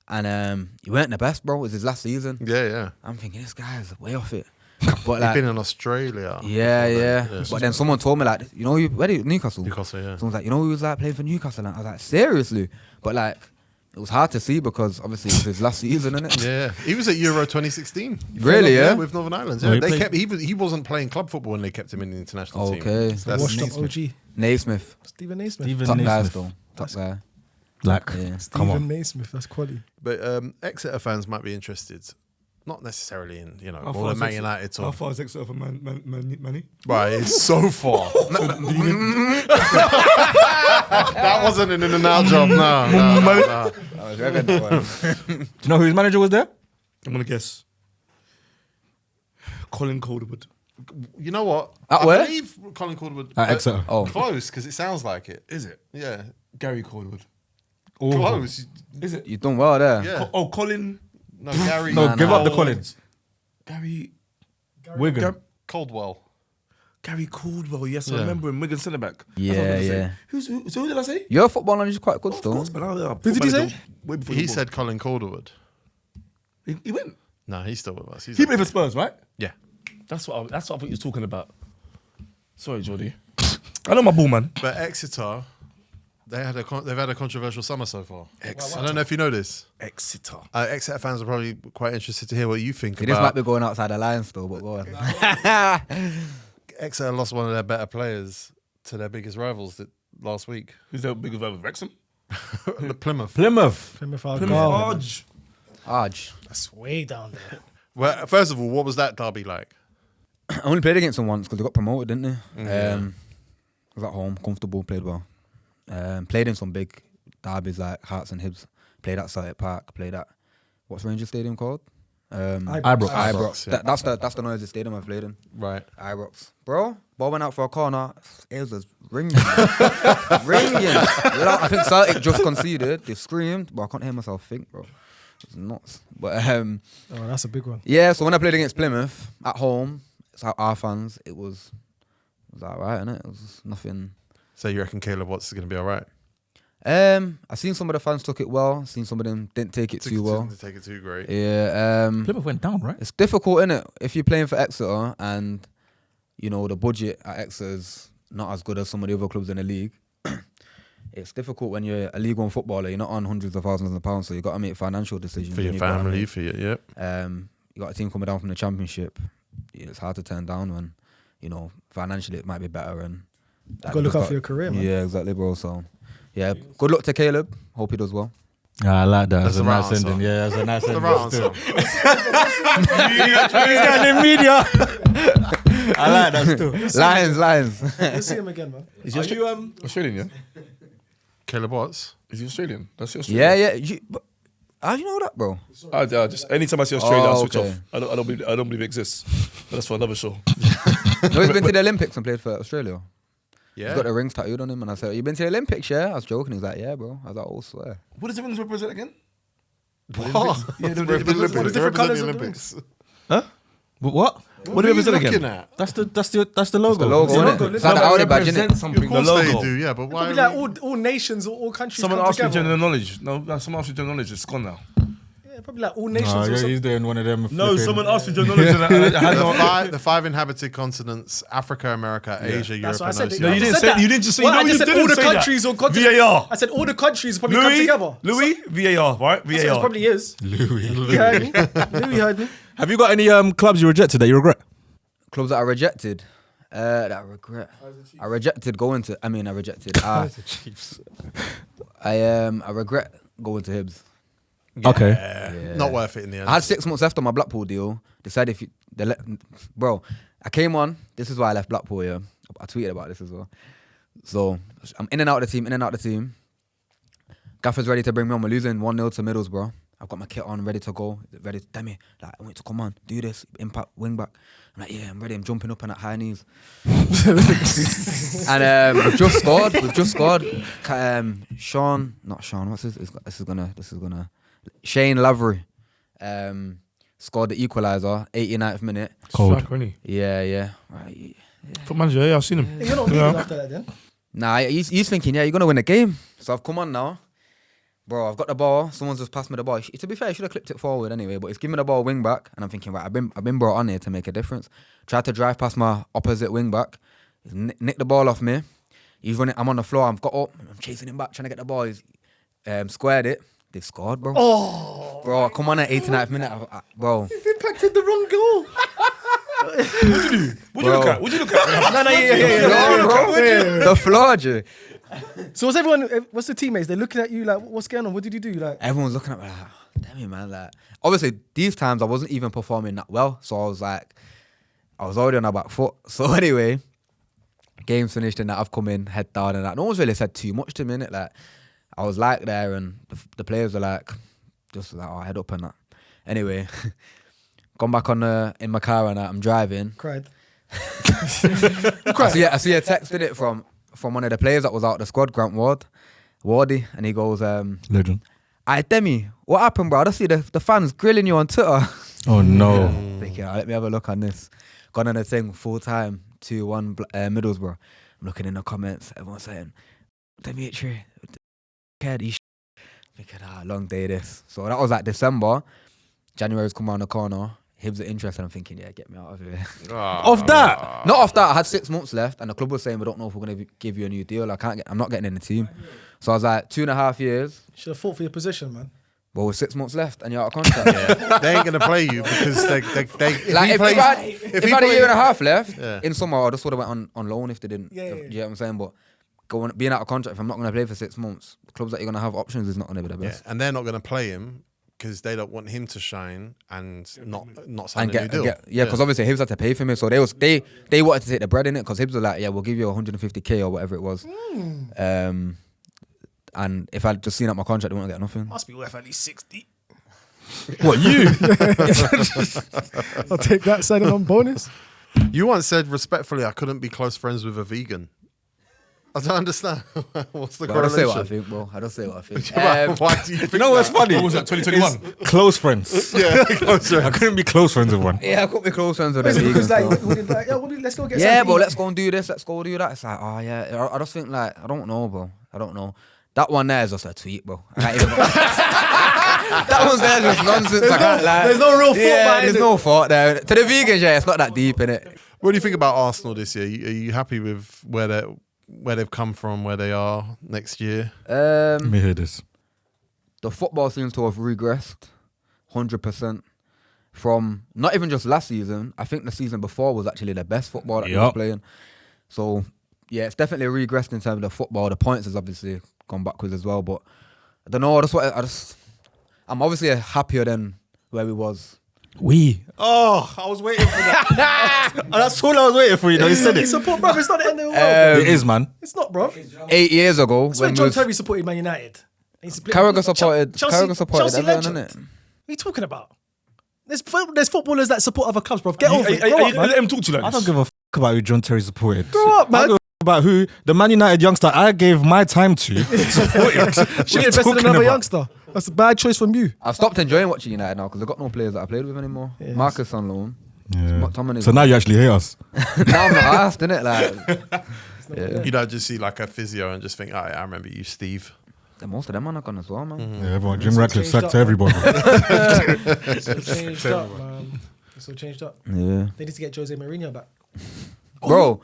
and he weren't the best, bro. It was his last season. Yeah. I'm thinking, this guy's way off it. But He's like, been in Australia. yeah. But then someone told me like, you know, Newcastle. Newcastle, yeah. Someone's like, you know, who was like playing for Newcastle, and I was like, seriously? But like, it was hard to see because obviously it was his last season, innit? Yeah, he was at Euro 2016. Really, yeah? With Northern Ireland. Oh, Yeah, he he wasn't playing club football when they kept him in the international team. Okay. That's Washed up Naismith. OG. Naismith. Stephen Naismith. Stephen Top guy Naismith. still. Top guy. Like, Yeah. come Stephen on. Naismith. That's quality. But Exeter fans might be interested, not necessarily in all far the is Man Exeter? United How talk. far is Exeter for Manny? Right, it's so far. That wasn't an in and out job. No. Do Do you know who his manager was there? I'm gonna guess. Colin Calderwood. You know what? At I where? believe Colin Calderwood. At Exeter. Oh. Close, because it sounds like it. Is it? Yeah. Gary Calderwood. Close. Is it? You've done well there. Yeah. Colin. No, Gary. No, give up the Cole- Collins. Gary. Wigan. Caldwell. Gary Caldwell. Yes, I Yeah. remember him. Wigan centre back. Yeah. Who did I say? Your football knowledge is quite good Of still. course, man. Who did you say? Way before He the ball. said Colin Calderwood. He went. No, he's still with us. He's He played for Spurs, right? yeah. That's what I thought you was talking about. Sorry, Jordy. I know my ball, man. But Exeter, they've had a controversial summer so far. I don't know if you know this. Exeter. Exeter fans are probably quite interested to hear what you think This might about. be going outside the line still, but go on. Exeter lost one of their better players to their biggest rivals last week. Who's the biggest rival? Wrexham? The Plymouth. Plymouth. Plymouth Plymouth Argyle. Arge. Arj. That's way down there. Well, first of all, what was that derby like? I only played against them once because they got promoted, didn't they? Yeah. I was at home, comfortable, played well. Played in some big derbies like Hearts and Hibs. Played at Celtic Park. Played at what's Rangers Stadium called? Ibrox. Ibrox. yeah. That's the noisy stadium I've played in. Right. Ibrox. Bro, ball went out for a corner. It was just ringing. Ringing. I think Celtic just conceded. They screamed, but I can't hear myself think, bro. It's nuts. But Oh, that's a big one. yeah, so when I played against Plymouth at home, it's our fans, it was alright, innit? It was nothing. So you reckon Caleb Watts is going to be all right? I seen some of the fans took it well. Seen some of them didn't take it too well. To take it too great. Yeah. Plymouth went down, right? It's difficult, innit? If you're playing for Exeter and, you know, the budget at Exeter is not as good as some of the other clubs in the league. It's difficult when you're a League One footballer. You're not on hundreds of thousands of pounds, so you got to make financial decisions. For your and you gotta family, make- for your, yep. You got a team coming down from the Championship. It's hard to turn down when, you know, financially it might be better. And You got to look out for your career, man. Yeah, exactly, bro. So, yeah, good luck to Caleb. Hope he does well. I like that. That's That's a the right nice answer. ending. Yeah, that's a nice The ending. right still. answer. in media. I like that still. Lions. Let's see him again, man. Is he Australian, yeah? Caleb Watts. Is he Australian? That's Australian. Yeah. How do you know that, bro? Just anytime I see Australia, I switch okay. off. I don't believe it exists. But that's for another show. No, he's been to the Olympics and played for Australia. Yeah. He's got the rings tattooed on him, and I said, "You been to the Olympics, yeah?" I was joking. He's like, "Yeah, bro." I was like, "Oh, swear." What does the rings represent again? What? Yeah, the Olympics. What are different colours of the Olympics. Huh? What? What do they represent looking again? at? That's the logo. The logo, the innit? logo, It's like the Audi badge, innit? Represent something. Of course the they logo. do, yeah, but why? Probably like all nations or all countries Someone come asked me together. general knowledge. No, someone asked me general knowledge. It's gone now. Yeah, probably like all nations Oh, or yeah, something. he's doing one of them. No, flipping- someone asked me general knowledge. And I had no. The five inhabited continents: Africa, America, Asia, Europe, That's what I and said. Oceania. No, you didn't said say. that. You didn't just say. Well, No, I just you said didn't all the say countries that. or continents. VAR. I said all the countries probably come together. Louis, VAR, right? So it VAR. probably is. Louis. You heard me. Louis heard me. Have you got any clubs you rejected that you regret? Clubs that I rejected. That I regret. I rejected going to. I rejected. I regret going to Hibs. Okay. Yeah. Not worth it in the end. I had 6 months left on my Blackpool deal. Decided bro, I came on. This is why I left Blackpool. Yeah, I tweeted about this as well. So I'm in and out of the team. Gaffer's ready to bring me on. We're losing 1-0 to Middlesbrough. I've got my kit on, ready to go. Ready, Demi, like, I want you to come on, do this, impact, wing back. I'm like, yeah, I'm ready. I'm jumping up on that high knees. And we've just scored. Sean, what's this? This is gonna. Shane Lavery scored the equaliser, 89th minute. Cold. Striker, innit? Yeah. Right. Foot manager, yeah, I've seen him. You're not leaving after that then. Nah, he's thinking, yeah, you're gonna win the game. So I've come on now. Bro, I've got the ball. Someone's just passed me the ball. To be fair, I should have clipped it forward anyway, but he's giving me the ball wing back, and I'm thinking, right, I've been brought on here to make a difference. Tried to drive past my opposite wing back. He's nicked the ball off me. He's running. I'm on the floor. I've got up. I'm chasing him back, trying to get the ball. He's squared it. They've scored, bro. Oh, Bro, come on at 89th minute, bro. you've impacted the wrong goal. What'd you look at? What'd you look at? No, yeah. Bro, the floor, G. So what's the teammates? They're looking at you like, what's going on? What did you do? Like, Everyone's looking at me like, damn it, man. Like, obviously, these times I wasn't even performing that well, so I was already on our back foot. So anyway, game's finished and that I've come in, head down and that. No one's really said too much to me, innit? Like, I was like there and the players were like, just like, oh, head up and that. Anyway, gone back in my car and that, I'm driving. cried. I see a text in it from one of the players that was out the squad, Grant Wardy, and he goes, Legend. "Aye, Demi, what happened, bro? I just see the fans grilling you on Twitter." Oh no. Thinking, let me have a look on this. Gone on the thing, full time, 2-1 Middlesbrough. I'm looking in the comments, everyone's saying, Demetri, he's thinking, long day this. So that was like December. January's come around the corner. Hibs are interested. I'm thinking, yeah, get me out of here. Of that. Not off that. I had 6 months left, and the club was saying we don't know if we're gonna give you a new deal. I'm not getting in the team. So I was like 2.5 years. Should have fought for your position, man. Well, with 6 months left, and you're out of contract. They ain't gonna play you because they Like if I had a year and a half left Yeah. in summer, I just would have went on loan if they didn't. Yeah. You know what I'm saying? But being out of contract, if I'm not going to play for 6 months, the clubs that you're going to have options is not going to be the Yeah, best. and they're not gonna play him because they don't want him to shine and not sign And a new deal. because obviously Hibs had to pay for me, so they wanted to take the bread in it because Hibs were like, yeah, we'll give you 150k or whatever it was. And if I'd just seen out my contract, they wouldn't get nothing. Must be worth at least 60. What, you? I'll take that signing on bonus. You once said respectfully, I couldn't be close friends with a vegan. I don't understand. What's the But I don't say correlation? what I think, bro. I don't say what I think. Why do you think You know what's that? funny? What was that, 2021? Close friends. Yeah, close I friends. couldn't be close friends with one. Yeah, I couldn't be close friends with Is them. it because vegans, bro. let's go get Yeah, something bro, to let's eat. go and do this, let's go do that. It's like, oh yeah, I just think like, I don't know, bro. I don't know. That one there is just a tweet, bro. I can't even that one's there just nonsense. I can't lie. There's no real thought behind there's it. no thought there. To the vegans, yeah, it's not that deep, innit? What do you think about Arsenal this year? Are you happy with where they've come from, where they are next year? Let me hear this. The football seems to have regressed 100% from not even just last season. I think the season before was actually the best football that they was Yup. playing. So yeah, it's definitely regressed in terms of the football. The points has obviously gone backwards as well, but I don't know. I'm obviously happier than where we was. Oh, I was waiting for that. That's all I was waiting for. You know, you said it. Support, bro. It's not the end of the world. It is, man. It's not, bro. 8 years ago, That's when John Terry supported Man United. Carragher supported Chelsea Everton, legend. innit? What are you talking about? There's footballers that support other clubs, bro. Get over it. Hey, Grow up, man. let him talk to you like I this. don't give a about who John Terry supported. Grow up, I man. give a about who the Man United youngster I gave my time to supported. Should invest in another youngster. That's a bad choice from you. I've stopped enjoying watching United now because I've got no players that I played with anymore. Yes. Marcus on loan. Yeah. McTominay. So now you actually hate us. Now I'm not asked, innit? Like, You don't just see like a physio and just think, I remember you, Steve. most of them are gone as well, man. Yeah, everyone. Jim Ratcliffe changed sacked up, to everybody. It's all changed up, man. It's all changed up. Yeah. They need to get Jose Mourinho back. Bro,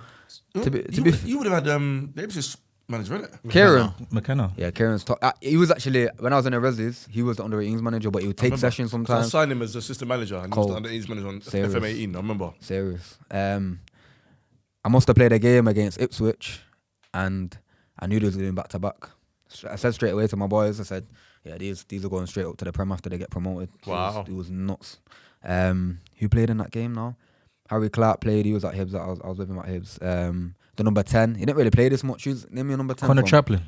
to be You would have had the Ipswich manager, innit? Kieran. McKenna. Yeah, Kieran's top. He was actually, when I was in the Resis, he was the under-18s manager, but he would take sessions I sometimes. signed him as assistant manager and he was Cold. the under-18 manager on Serious. FM18, I remember. Serious. I must have played a game against Ipswich, and I knew they was doing back-to-back. I said straight away to my boys, I said, yeah, these are going straight up to the Prem after they get promoted. Wow. It was nuts. Who played in that game now? Harry Clark played. He was at Hibs. I was with him at Hibs. The number 10. He didn't really play this much. Name me a number 10. Connor from- Chaplin.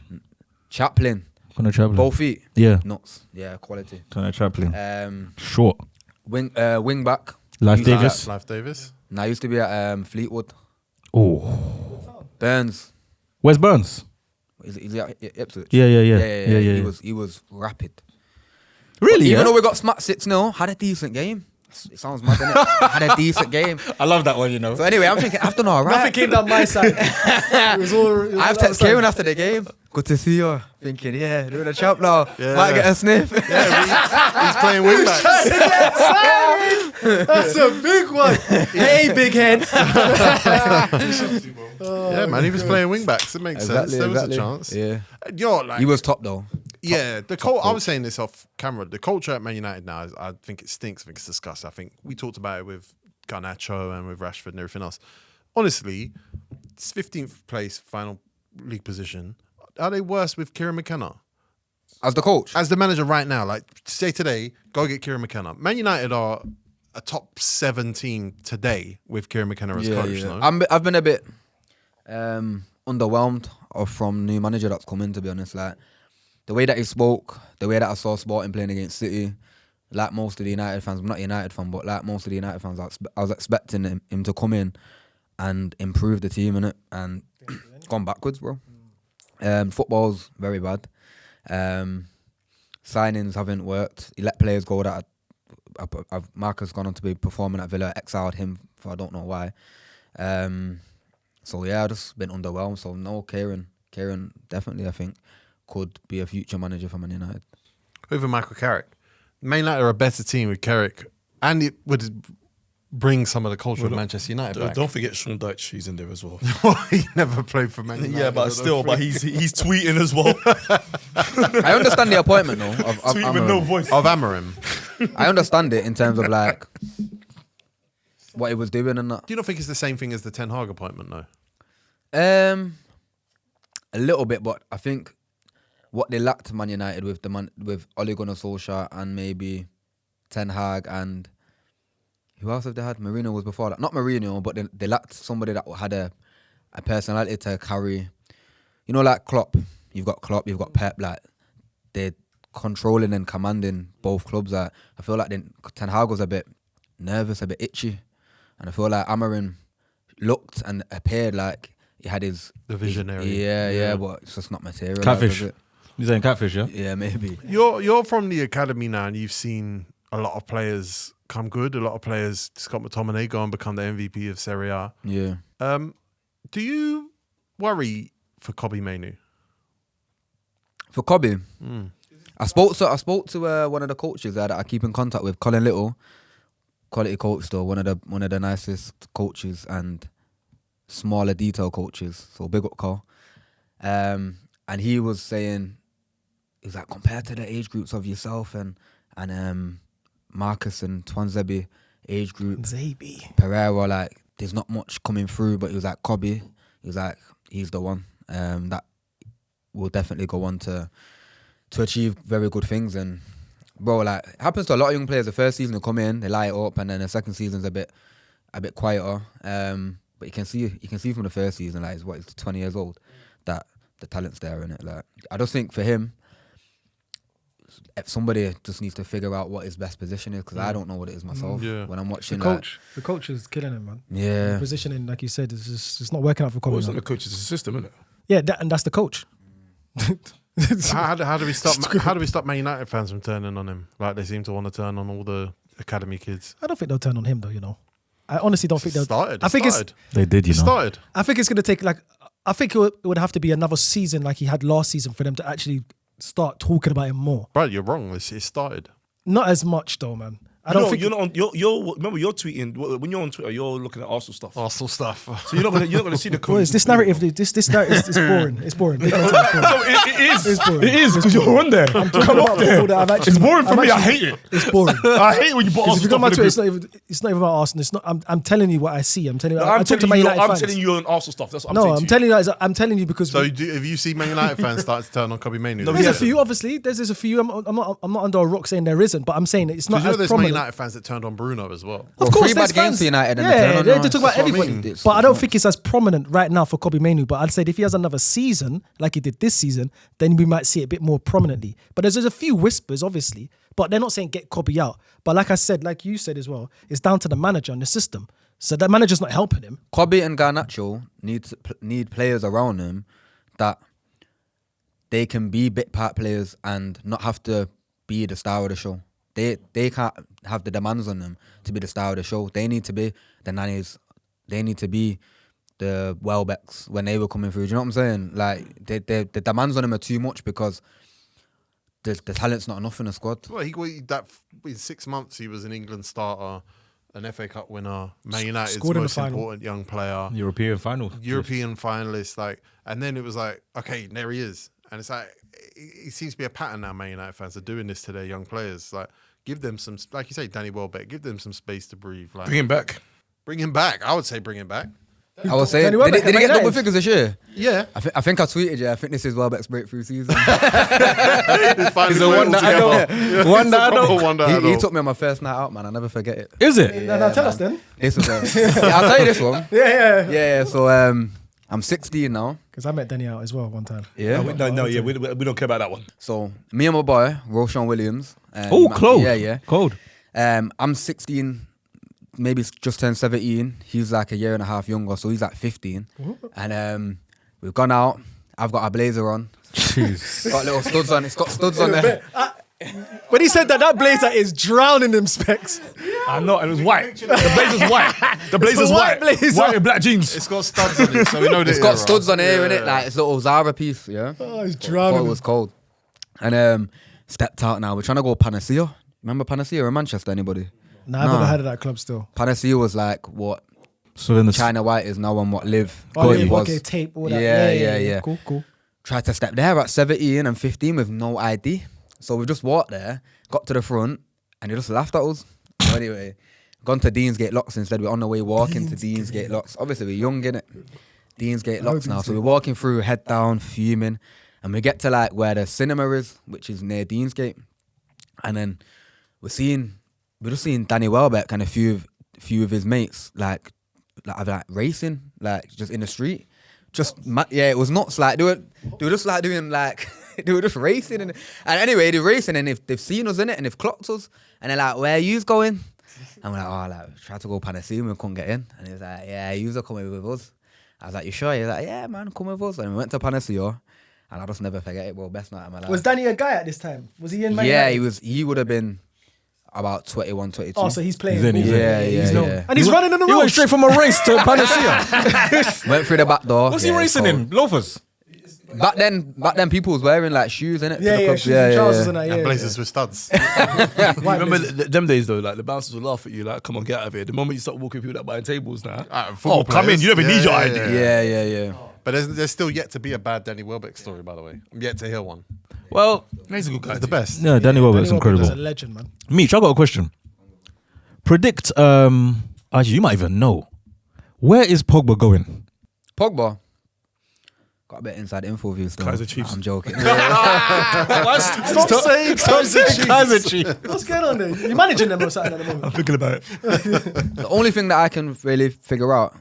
Chaplin. Connor Chaplin. Both feet. Yeah. Nuts. Yeah, quality. Connor Chaplin. Wing Short. back. Life Used to Davis. Life Davis. I used to be at Fleetwood. Oh. Burns. Where's Burns? Is he at Ipswich? Yeah. He was rapid. Really? Even though we got smacked 6-0, had a decent game. It sounds mad, innit? Had a decent game. I love that one, you know. So anyway, I'm thinking, I've done all right. Nothing came down my side. It was all. It was I've all texted outside. Kieran after the game. Good to see you. Thinking, yeah, doing a champ now. Yeah. Might get a sniff. He's playing wing back. That's a big one. Hey, big head. Yeah, man, he was playing wing backs. It makes sense. There was a chance. Yeah. You're like, He was top though. yeah, I was saying this off camera. The culture at Man United now, I think it stinks. I think it's disgusting. I think we talked about it with Garnacho and with Rashford and everything else. Honestly, it's 15th place final league position. Are they worse with Kieran McKenna? As the coach. As the manager right now, like say today, go get Kieran McKenna. Man United are a top 7 team today with Kieran McKenna as coach. No? I've been a bit underwhelmed from new manager that's come in, to be honest. Like the way that he spoke, the way that I saw Sporting playing against City, like most of the United fans, I'm not a United fan, but like most of the United fans, I was expecting him to come in and improve the team in it, and gone backwards, bro. Football's very bad. Signings haven't worked. He let players go that Marcus gone on to be performing at Villa, exiled him for I don't know why. So yeah, I've just been underwhelmed. So no, Kieran definitely I think could be a future manager for Man United. Over Michael Carrick. Man United are a better team with Carrick, and it would bring some of the culture of Manchester United back. Don't forget Sean Dyche, he's in there as well. He never played for Man United. Yeah, but still, he's tweeting as well. I understand the appointment though of Tweeting with no Amorim. voice. Of Amorim. I understand it in terms of like what he was doing and that. Do you not think it's the same thing as the Ten Hag appointment, though? A little bit, but I think what they lacked Man United with with Ole Gunnar Solskjaer and maybe Ten Hag and who else have they had? Mourinho was before that. Not Mourinho, but they lacked somebody that had a personality to carry. You know, like Klopp. You've got Klopp, you've got Pep. Like they're controlling and commanding both clubs. Like, I feel like Ten Hag was a bit nervous, a bit itchy, and I feel like Amorim looked and appeared like he had The visionary. Yeah, but it's just not material. Catfish. Like, You're saying catfish, yeah? yeah, maybe. You're from the academy now, and you've seen a lot of players come good. A lot of players, Scott McTominay, go and become the MVP of Serie A. Yeah. Do you worry for Kobbie Mainoo? For Kobbie, I spoke to one of the coaches that I keep in contact with, Colin Little, quality coach though, one of the nicest coaches and smaller detail coaches. So big up, Carl. And he was saying, he was like, compared to the age groups of yourself and Marcus and Twanzebe age group, Zabi. Pereira, like there's not much coming through. But he was like, Kobbie, he was like, he's the one that will definitely go on to to achieve very good things. And bro, like it happens to a lot of young players. The first season they come in, they light it up, and then the second season's a bit quieter. But you can see from the first season, like he's 20 years old, that the talent's there in it. Like I just think for him, if somebody just needs to figure out what his best position is, because I don't know what it is myself. When I'm watching the coach is killing him, man. Yeah, the positioning, like you said, it's not working out for Kobbie. Well, it's not the coach, it's the system, isn't it? Yeah, and that's the coach. How do we stop Man United fans from turning on him? Like they seem to want to turn on all the academy kids. I don't think they'll turn on him though. You know, I honestly don't think they'll. They did, you know. Started. I think it's going to take I think it would have to be another season like he had last season for them to actually start talking about him more. Right, you're wrong. It started. Not as much though, man. I don't think you're not on. Remember, you're tweeting when you're on Twitter. You're looking at Arsenal stuff. So you're not gonna see the. Boys, this narrative, this narrative is boring. It's boring. Big mental, it's boring. No, it is. It's boring. It is because you're on there. I'm talking about football that I've actually. It's boring for me. I hate it. It's boring. I hate it when you put Arsenal If you go stuff my in the Twitter, group. it's not even about Arsenal. It's not. I'm telling you what I see. I'm telling you. I'm I talk to Man United fans. telling you on Arsenal stuff. That's what I'm No, saying. I'm telling you. I'm telling you because. So have you seen Man United fans start to turn on Kobbie Mainoo? No, there's a few, obviously. There's a few. I'm not under a rock saying there isn't, but I'm saying it's not as there's Man prominent. United fans that turned on Bruno as well. Of course, three there's bad games fans. for United. Yeah, they talk about That's what I everybody. mean. But I don't think it's as prominent right now for Kobbie Mainoo. But I'd say if he has another season like he did this season, then we might see it a bit more prominently. But there's a few whispers, obviously. But they're not saying get Kobbie out. But like I said, like you said as well, it's down to the manager and the system. So that manager's not helping him. Kobbie and Garnacho need players around them that they can be bit part players and not have to be the star of the show. They can't have the demands on them to be the star of the show. They need to be the nannies. They need to be the Welbecks when they were coming through. Do you know what I'm saying? Like the demands on them are too much because the talent's not enough in the squad. Well, in 6 months he was an England starter, an FA Cup winner, Man United's Scored in the most final. important young player, European final. European finalist. Like, and then it was like, okay, there he is, and it's like it seems to be a pattern now. Man United fans are doing this to their young players. Like, give them some, like you say, Danny Welbeck, give them some space to breathe. Like, Bring him back. Bring him back. I would say bring him back. I was saying, Danny Welbeck did he at get Man double United? figures this year? Yeah. I think I tweeted, I think this is Welbeck's breakthrough season. It's finally the one put it that I all know. together. One that I know. Proper one that I he know. took me on my first night out, man. I'll never forget it. Is it? Now tell us then. This was, I'll tell you this one. Yeah. So I'm 16 now. Because I met Danny out as well one time. Yeah. We don't care about that one. So me and my boy, Roshan Williams. Oh, cold. Yeah. Cold. I'm 16, maybe just turned 17. He's like a year and a half younger, so he's like 15. And we've gone out. I've got a blazer on. Jeez. Got little studs on. It's got studs on there. When he said that blazer is drowning them specs. I know, and it was white. The blazer's white. The blazer's white white. blazer. White with black jeans. It's got studs on it, so we know that It's got studs on here, innit? Like it's a little Zara piece, yeah. Oh, he's Thought drowning. it was cold. And stepped out now. We're trying to go Panacea. Remember Panacea in Manchester, anybody? Nah, I've never heard of that club still. Panacea was like what So then the China White is now on what Live. Oh, Goalie yeah, was. okay, tape, all that. Yeah. Cool. Tried to step there at 17 and 15 with no ID. So we just walked there, got to the front, and they just laughed at us. So anyway, gone to Deansgate Locks instead. We're on the way walking to Deansgate Locks. Obviously, we're young, innit? Deansgate Locks now. So we're walking through, head down, fuming. And we get to like where the cinema is, which is near Deansgate. And then we're just seeing Danny Welbeck and a few of his mates like racing, like just in the street. It was nuts. Like they were just like doing like they were just racing and anyway they're racing and they've seen us in it and they've clocked us and they're like, where are you going? And we're like, tried to go Panacea and we couldn't get in. And he was like, yeah, you are coming with us. I was like, you sure? He was like, yeah, man, come with us. And we went to Panacea and I'll just never forget it, bro. Best night of my life. Was Danny a guy at this time? Was he in Man Yeah, United? he would have been about 21, 22. Oh, so he's playing. He's in, he's in. Yeah. known. And he's running on the He road. went straight from a race to Panacea. Went through the back door. What's he Yeah, racing cold. in? Loafers. Back then people was wearing like shoes in it. Yeah, shoes and trousers and that. And Yeah, blazers with studs. White Remember blazers. them days though, like the bouncers will laugh at you, like, come on, get out of here. The moment you start walking people that buying tables now, Football come in, players. you don't even need your ID. Yeah. But there's still yet to be a bad Danny Welbeck story, by the way. I'm yet to hear one. Well, He's a good guy. He's the best. yeah, Danny Welbeck's Danny Welbeck's incredible. a legend, man. Meech, I got a question. Predict, actually, you might even know. Where is Pogba going? Pogba. Got a bit inside info view still. Kaiser Chiefs. I'm joking. Stop saying Kaiser Chiefs. What's going on there? You're managing them or something at the moment. I'm thinking about it. The only thing that I can really figure out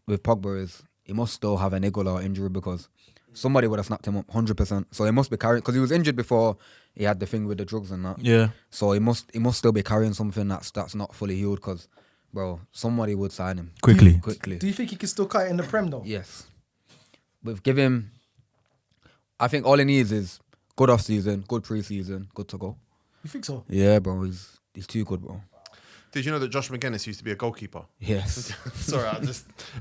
with Pogba is he must still have a niggle or injury because somebody would have snapped him up 100%. So he must be carrying, because he was injured before he had the thing with the drugs and that. Yeah. So he must still be carrying something that's not fully healed because, bro, somebody would sign him Quickly. Do you think he can still cut it in the Prem though? Yes. We've given him, I think all he needs is good off season, good pre-season, good to go. You think so? Yeah, bro, he's too good, bro. Did you know that Josh Magennis used to be a goalkeeper? Yes. Sorry,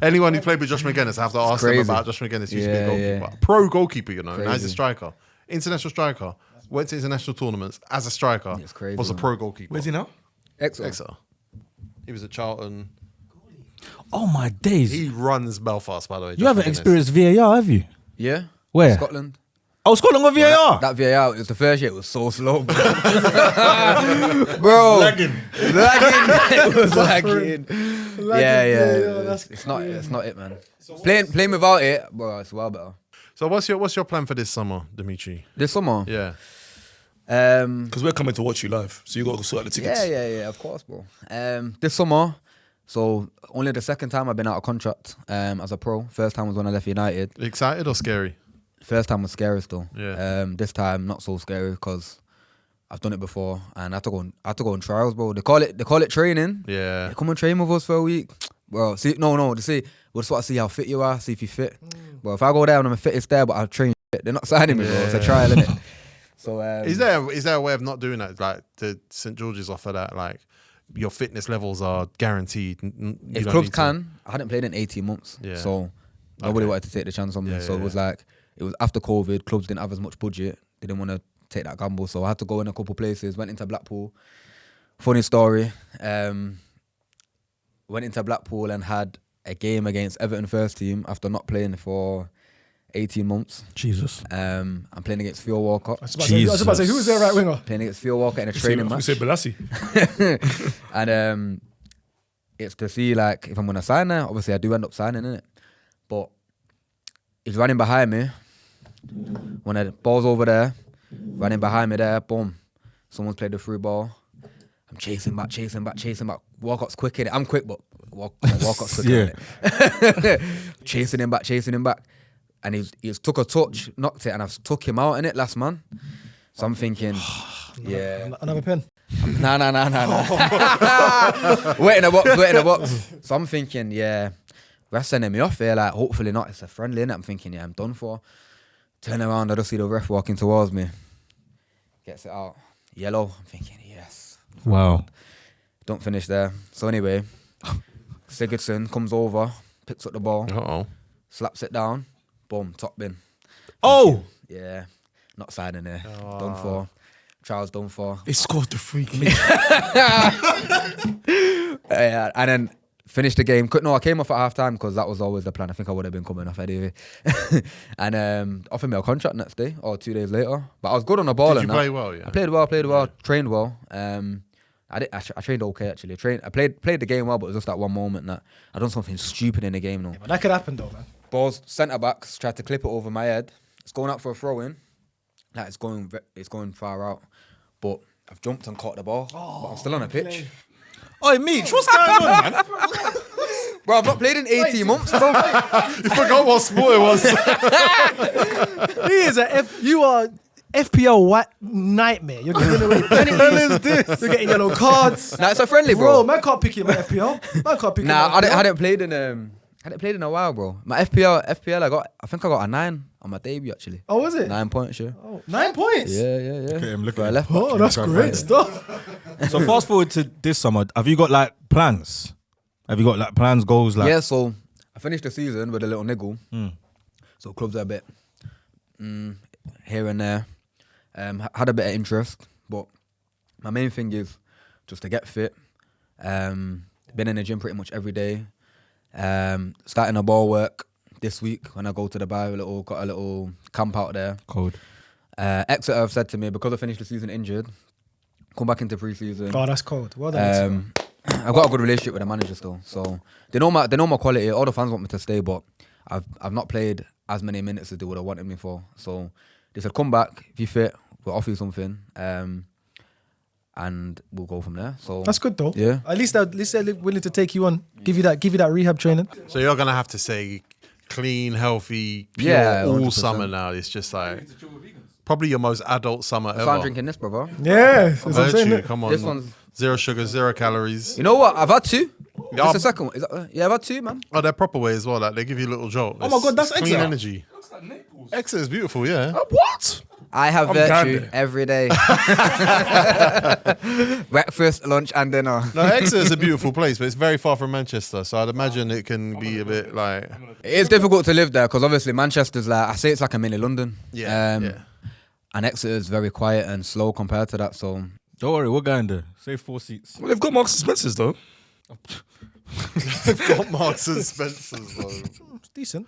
anyone who played with Josh Magennis, I have to ask them crazy. about Josh Magennis used to be a Yeah, goalkeeper. yeah. Pro goalkeeper, you know. Now he's a Crazy. striker. International striker. Went to international tournaments as a striker. It's crazy, Was a man. pro goalkeeper. Where's he now? Exeter. He was at Charlton. Oh my days. He runs Belfast, by the way. You Josh haven't Magennis. experienced VAR, have you? Yeah. Where? Scotland. Oh, Scotland got VAR. That VAR, it was the first year, it was so slow. Bro. Lagging. It was lagging. Yeah. It's not it, man. Playing without it, bro, it's well better. So what's your plan for this summer, Demetri? This summer? Yeah. Because we're coming to watch you live, so you got to sort out the tickets. Yeah, of course, bro. This summer, so only the second time I've been out of contract as a pro. First time was when I left United. Excited or scary? First time was scary still. Yeah. This time not so scary because I've done it before and I had to go on trials, bro. They call it training. Yeah. They come and train with us for a week, bro. See, no. They say we'll just want to see how fit you are, see if you fit. Bro, if I go there and I'm fittest there, but I'll train shit, they're not signing me, bro. It's a trial, innit? So Is there a way of not doing that? Like, did St George's offer that? Like, your fitness levels are guaranteed. if clubs can, I hadn't played in 18 months, Yeah. so nobody Okay. wanted to take the chance on me. Yeah, so yeah, it was like, it was after COVID, clubs didn't have as much budget. They didn't want to take that gamble, so I had to go in a couple places. Went into Blackpool. Funny story. Went into Blackpool and had a game against Everton first team after not playing for 18 months. Jesus. I'm playing against Theo Walcott. I was about to say, who was their right winger? Playing against Theo Walcott in a training We match. say Balassi. And it's to see like if I'm gonna sign there. Obviously, I do end up signing it, but he's running behind me. When the ball's over there, running behind me there, boom. Someone's played the through ball. I'm chasing back. Walcott's quick in it. I'm quick, but Walcott's quick in it. Chasing him back. And he's took a touch, knocked it, and I've took him out in it last man. So I'm thinking, yeah. Another pen. Nah. Wait in the box. So I'm thinking, yeah, ref's sending me off here. Like, hopefully not. It's a friendly, innit? I'm thinking, yeah, I'm done for. Turn around, I just see the ref walking towards me. Gets it out. Yellow. I'm thinking, yes. Wow. Don't finish there. So anyway, Sigurdsson comes over, picks up the ball, Uh-oh. slaps it down, boom, top bin. Oh. Yeah, not signing there. Done for. Trial's done for. They scored the free kick. Yeah, and then finished the game. No, I came off at half time because that was always the plan. I think I would have been coming off anyway. And offered me a contract next day or 2 days later. But I was good on the ball. Did and you that. play well? Yeah. I played well, trained well. I trained okay actually. I played the game well, but it was just that one moment that I done something stupid in the game. No, But that could happen though, man. balls centre backs tried to clip it over my head. It's going out for a throw in. Like it's going far out, but I've jumped and caught the ball. But I'm still on a pitch. Oi, Meech, what's going on, man? Bro, I've not played in 18 months, bro. You forgot what sport it was. You are FPL white nightmare. You're giving away penalties. You're getting yellow cards. Nah, it's a friendly, Bro, bro. man can't pick you in my FPL. Man can't pick you in Nah, my FPL. I hadn't played in a while, bro. My FPL, I think I got a 9 on my debut actually. Oh, was it? 9 points, yeah. Oh, 9 points? Yeah. at him, look For at a him. left back. Oh, that's great stuff. So fast forward to this summer. Have you got like plans? Have you got like plans, goals? Like, Yeah, so I finished the season with a little niggle. So clubs are a bit here and there. Had a bit of interest, but my main thing is just to get fit. Been in the gym pretty much every day. Starting a ball work this week when I go to Dubai. Got a little camp out there. Cold. Exeter have said to me, because I finished the season injured, come back into pre-season. Oh, that's cold. Well done. I've got a good relationship with the manager still, so they know my quality. All the fans want me to stay, but I've not played as many minutes as they would have wanted me for. So they said, come back if you fit. We'll offer you something, and we'll go from there. So That's good though. Yeah. At least they're willing to take you on, give you that rehab training. So you're gonna have to say clean, healthy, pure Yeah, all 100%. summer now. It's just like probably your most adult summer I'm ever. drinking this, brother. Yeah, that's what I'm Virtue, saying. come on. This one's. 0 sugar, 0 calories. You know what? I've had two. Yeah, Just the second one. Is that, yeah, I've had two, man. Oh, they're proper way as well. Like they give you a little jolt. Oh my God, that's clean Exeter. energy. Exeter is beautiful, yeah. What? I have I'm virtue down there. every day. Breakfast, lunch, and dinner. No, Exeter is a beautiful place, but it's very far from Manchester, so I'd imagine it can be a bit like. It is difficult to live there because obviously Manchester's like, I say it's like a mini London. Yeah. And Exeter is very quiet and slow compared to that. So Don't worry, we're going there. Save 4 seats. Well, they've got Marks and Spencers though. They've got Marks and Spencers though. It's decent.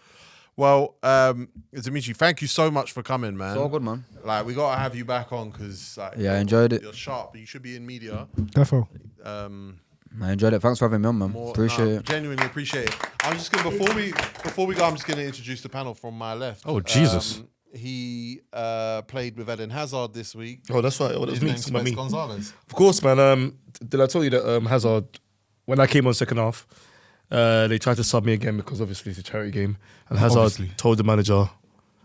Well, Demetri, thank you so much for coming, man. it's all good, man. Like we gotta have you back on because like, Yeah, I enjoyed it. You're sharp. You should be in media. Defo. I enjoyed it. Thanks for having me on, man. Appreciate it. Genuinely appreciate it. I'm just gonna before we go, I'm just gonna introduce the panel from my left. Oh, Jesus. He played with Eden Hazard this week. Oh, that's right. Oh, that's His me. name's It's about me. Gonzalez. Of course, man. Did I tell you that Hazard, when I came on second half, they tried to sub me again because obviously it's a charity game, and Hazard Obviously. told the manager,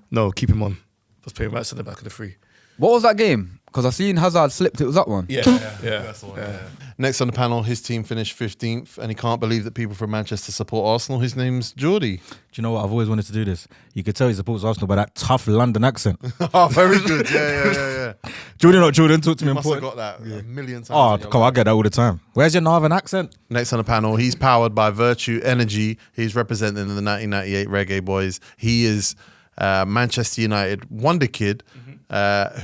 "No, keep him on." Just play him right to the back of the free. What was that game? Because I seen Hazard slipped. It was that one. Yeah. That's the one. Yeah. Next on the panel, his team finished 15th, and he can't believe that people from Manchester support Arsenal. His name's Jordy. Do you know what? I've always wanted to do this. You could tell he supports Arsenal by that tough London accent. Oh, very good. Yeah. Jordan, not Jordan, talk to me You must have important. got that a million times. Oh, in your come on, I life. get that all the time. Where's your Northern accent? Next on the panel, he's powered by Virtue Energy. He's representing the 1998 Reggae Boys. He is Manchester United wonder kid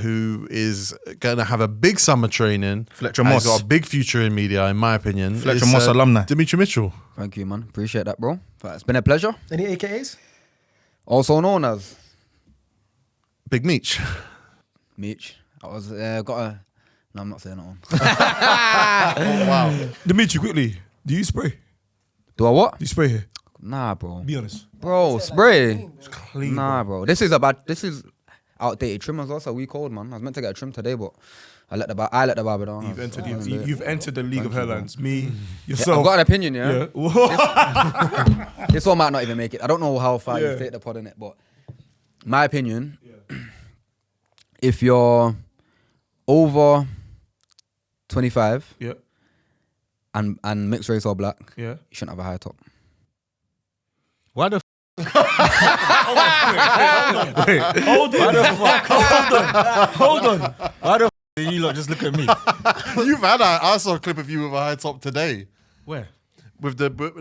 who is going to have a big summer training. Fletcher And Moss. He's got a big future in media, in my opinion. Fletcher It's, Moss alumni. Demetri Mitchell. Thank you, man. Appreciate that, bro. But it's been a pleasure. Any AKAs? Also known as Big Meech. Meech. I was got a. No, I'm not saying that one. Oh, wow. Demetri, quickly, do you spray? Do I what? Do you spray here? Nah, bro. Be honest. Bro, spray. Clean. Nah, bro. This is outdated trim as well. So we cold, man. I was meant to get a trim today, but I let the barber down. You've entered the league of hairlines. Me, Yeah, yourself. I've got an opinion, yeah. Yeah. This one might not even make it. I don't know how far Yeah. you take the pod in it, but my opinion, if you're over 25 Yeah. and mixed race or black, Yeah. you shouldn't have a high top. Why the Hold on. Why the did you lot just look at me? You've had I saw a clip of you with a high top today. Where? With the book.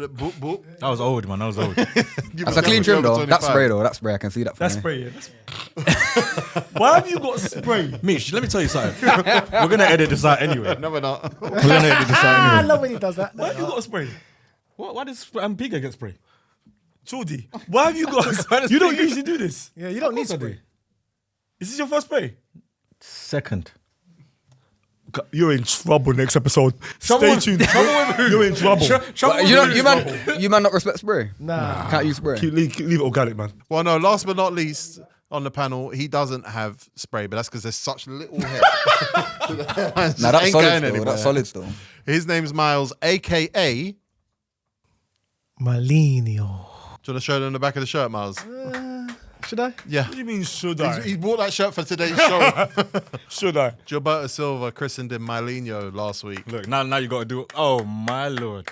That was old, man. That was old. That's a clean trim though. That spray though. That spray, I can see that. That's me. spray, yeah. Why have you got spray? Mitch, let me tell you something. We're gonna edit this out anyway. No, we're not. We're gonna edit this out I anyway. love when he does that. Why have you got spray? Why does Pika get spray? Jordy, why have you got You don't usually do this. Yeah, you don't need spray. Is this your first spray? Second. You're in trouble next episode. Stay tuned. You're in trouble. You man not respect spray. Nah. Can't use spray. Leave it organic, man. Well, no, last but not least on the panel, he doesn't have spray, but that's because there's such little hair. Nah, that's solid still. That's solid still. His name's Miles, a.k.a. Maligno. Do you want to show them the back of the shirt, Miles? Should I? Yeah. What do you mean, should I? He bought that shirt for today's show. Should I? Gilberto Silva christened him Mourinho last week. Look, now you gotta do it. Oh my lord.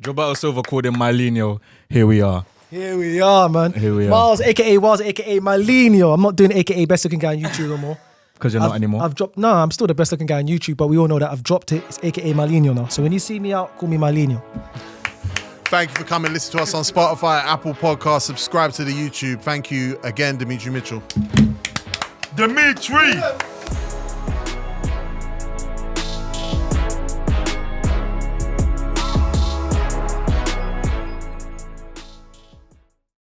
Gilberto Silva called him Mourinho. Here we are. Here we are, man. Here we are. Miles, aka Maligno. I'm not doing aka best looking guy on YouTube no more. Because you're not anymore. I've dropped. No, I'm still the best looking guy on YouTube, but we all know that I've dropped it. It's aka Maligno now. So when you see me out, call me Maligno. Thank you for coming. Listen to us on Spotify, Apple Podcasts. Subscribe to the YouTube. Thank you again, Demetri Mitchell. Demetri!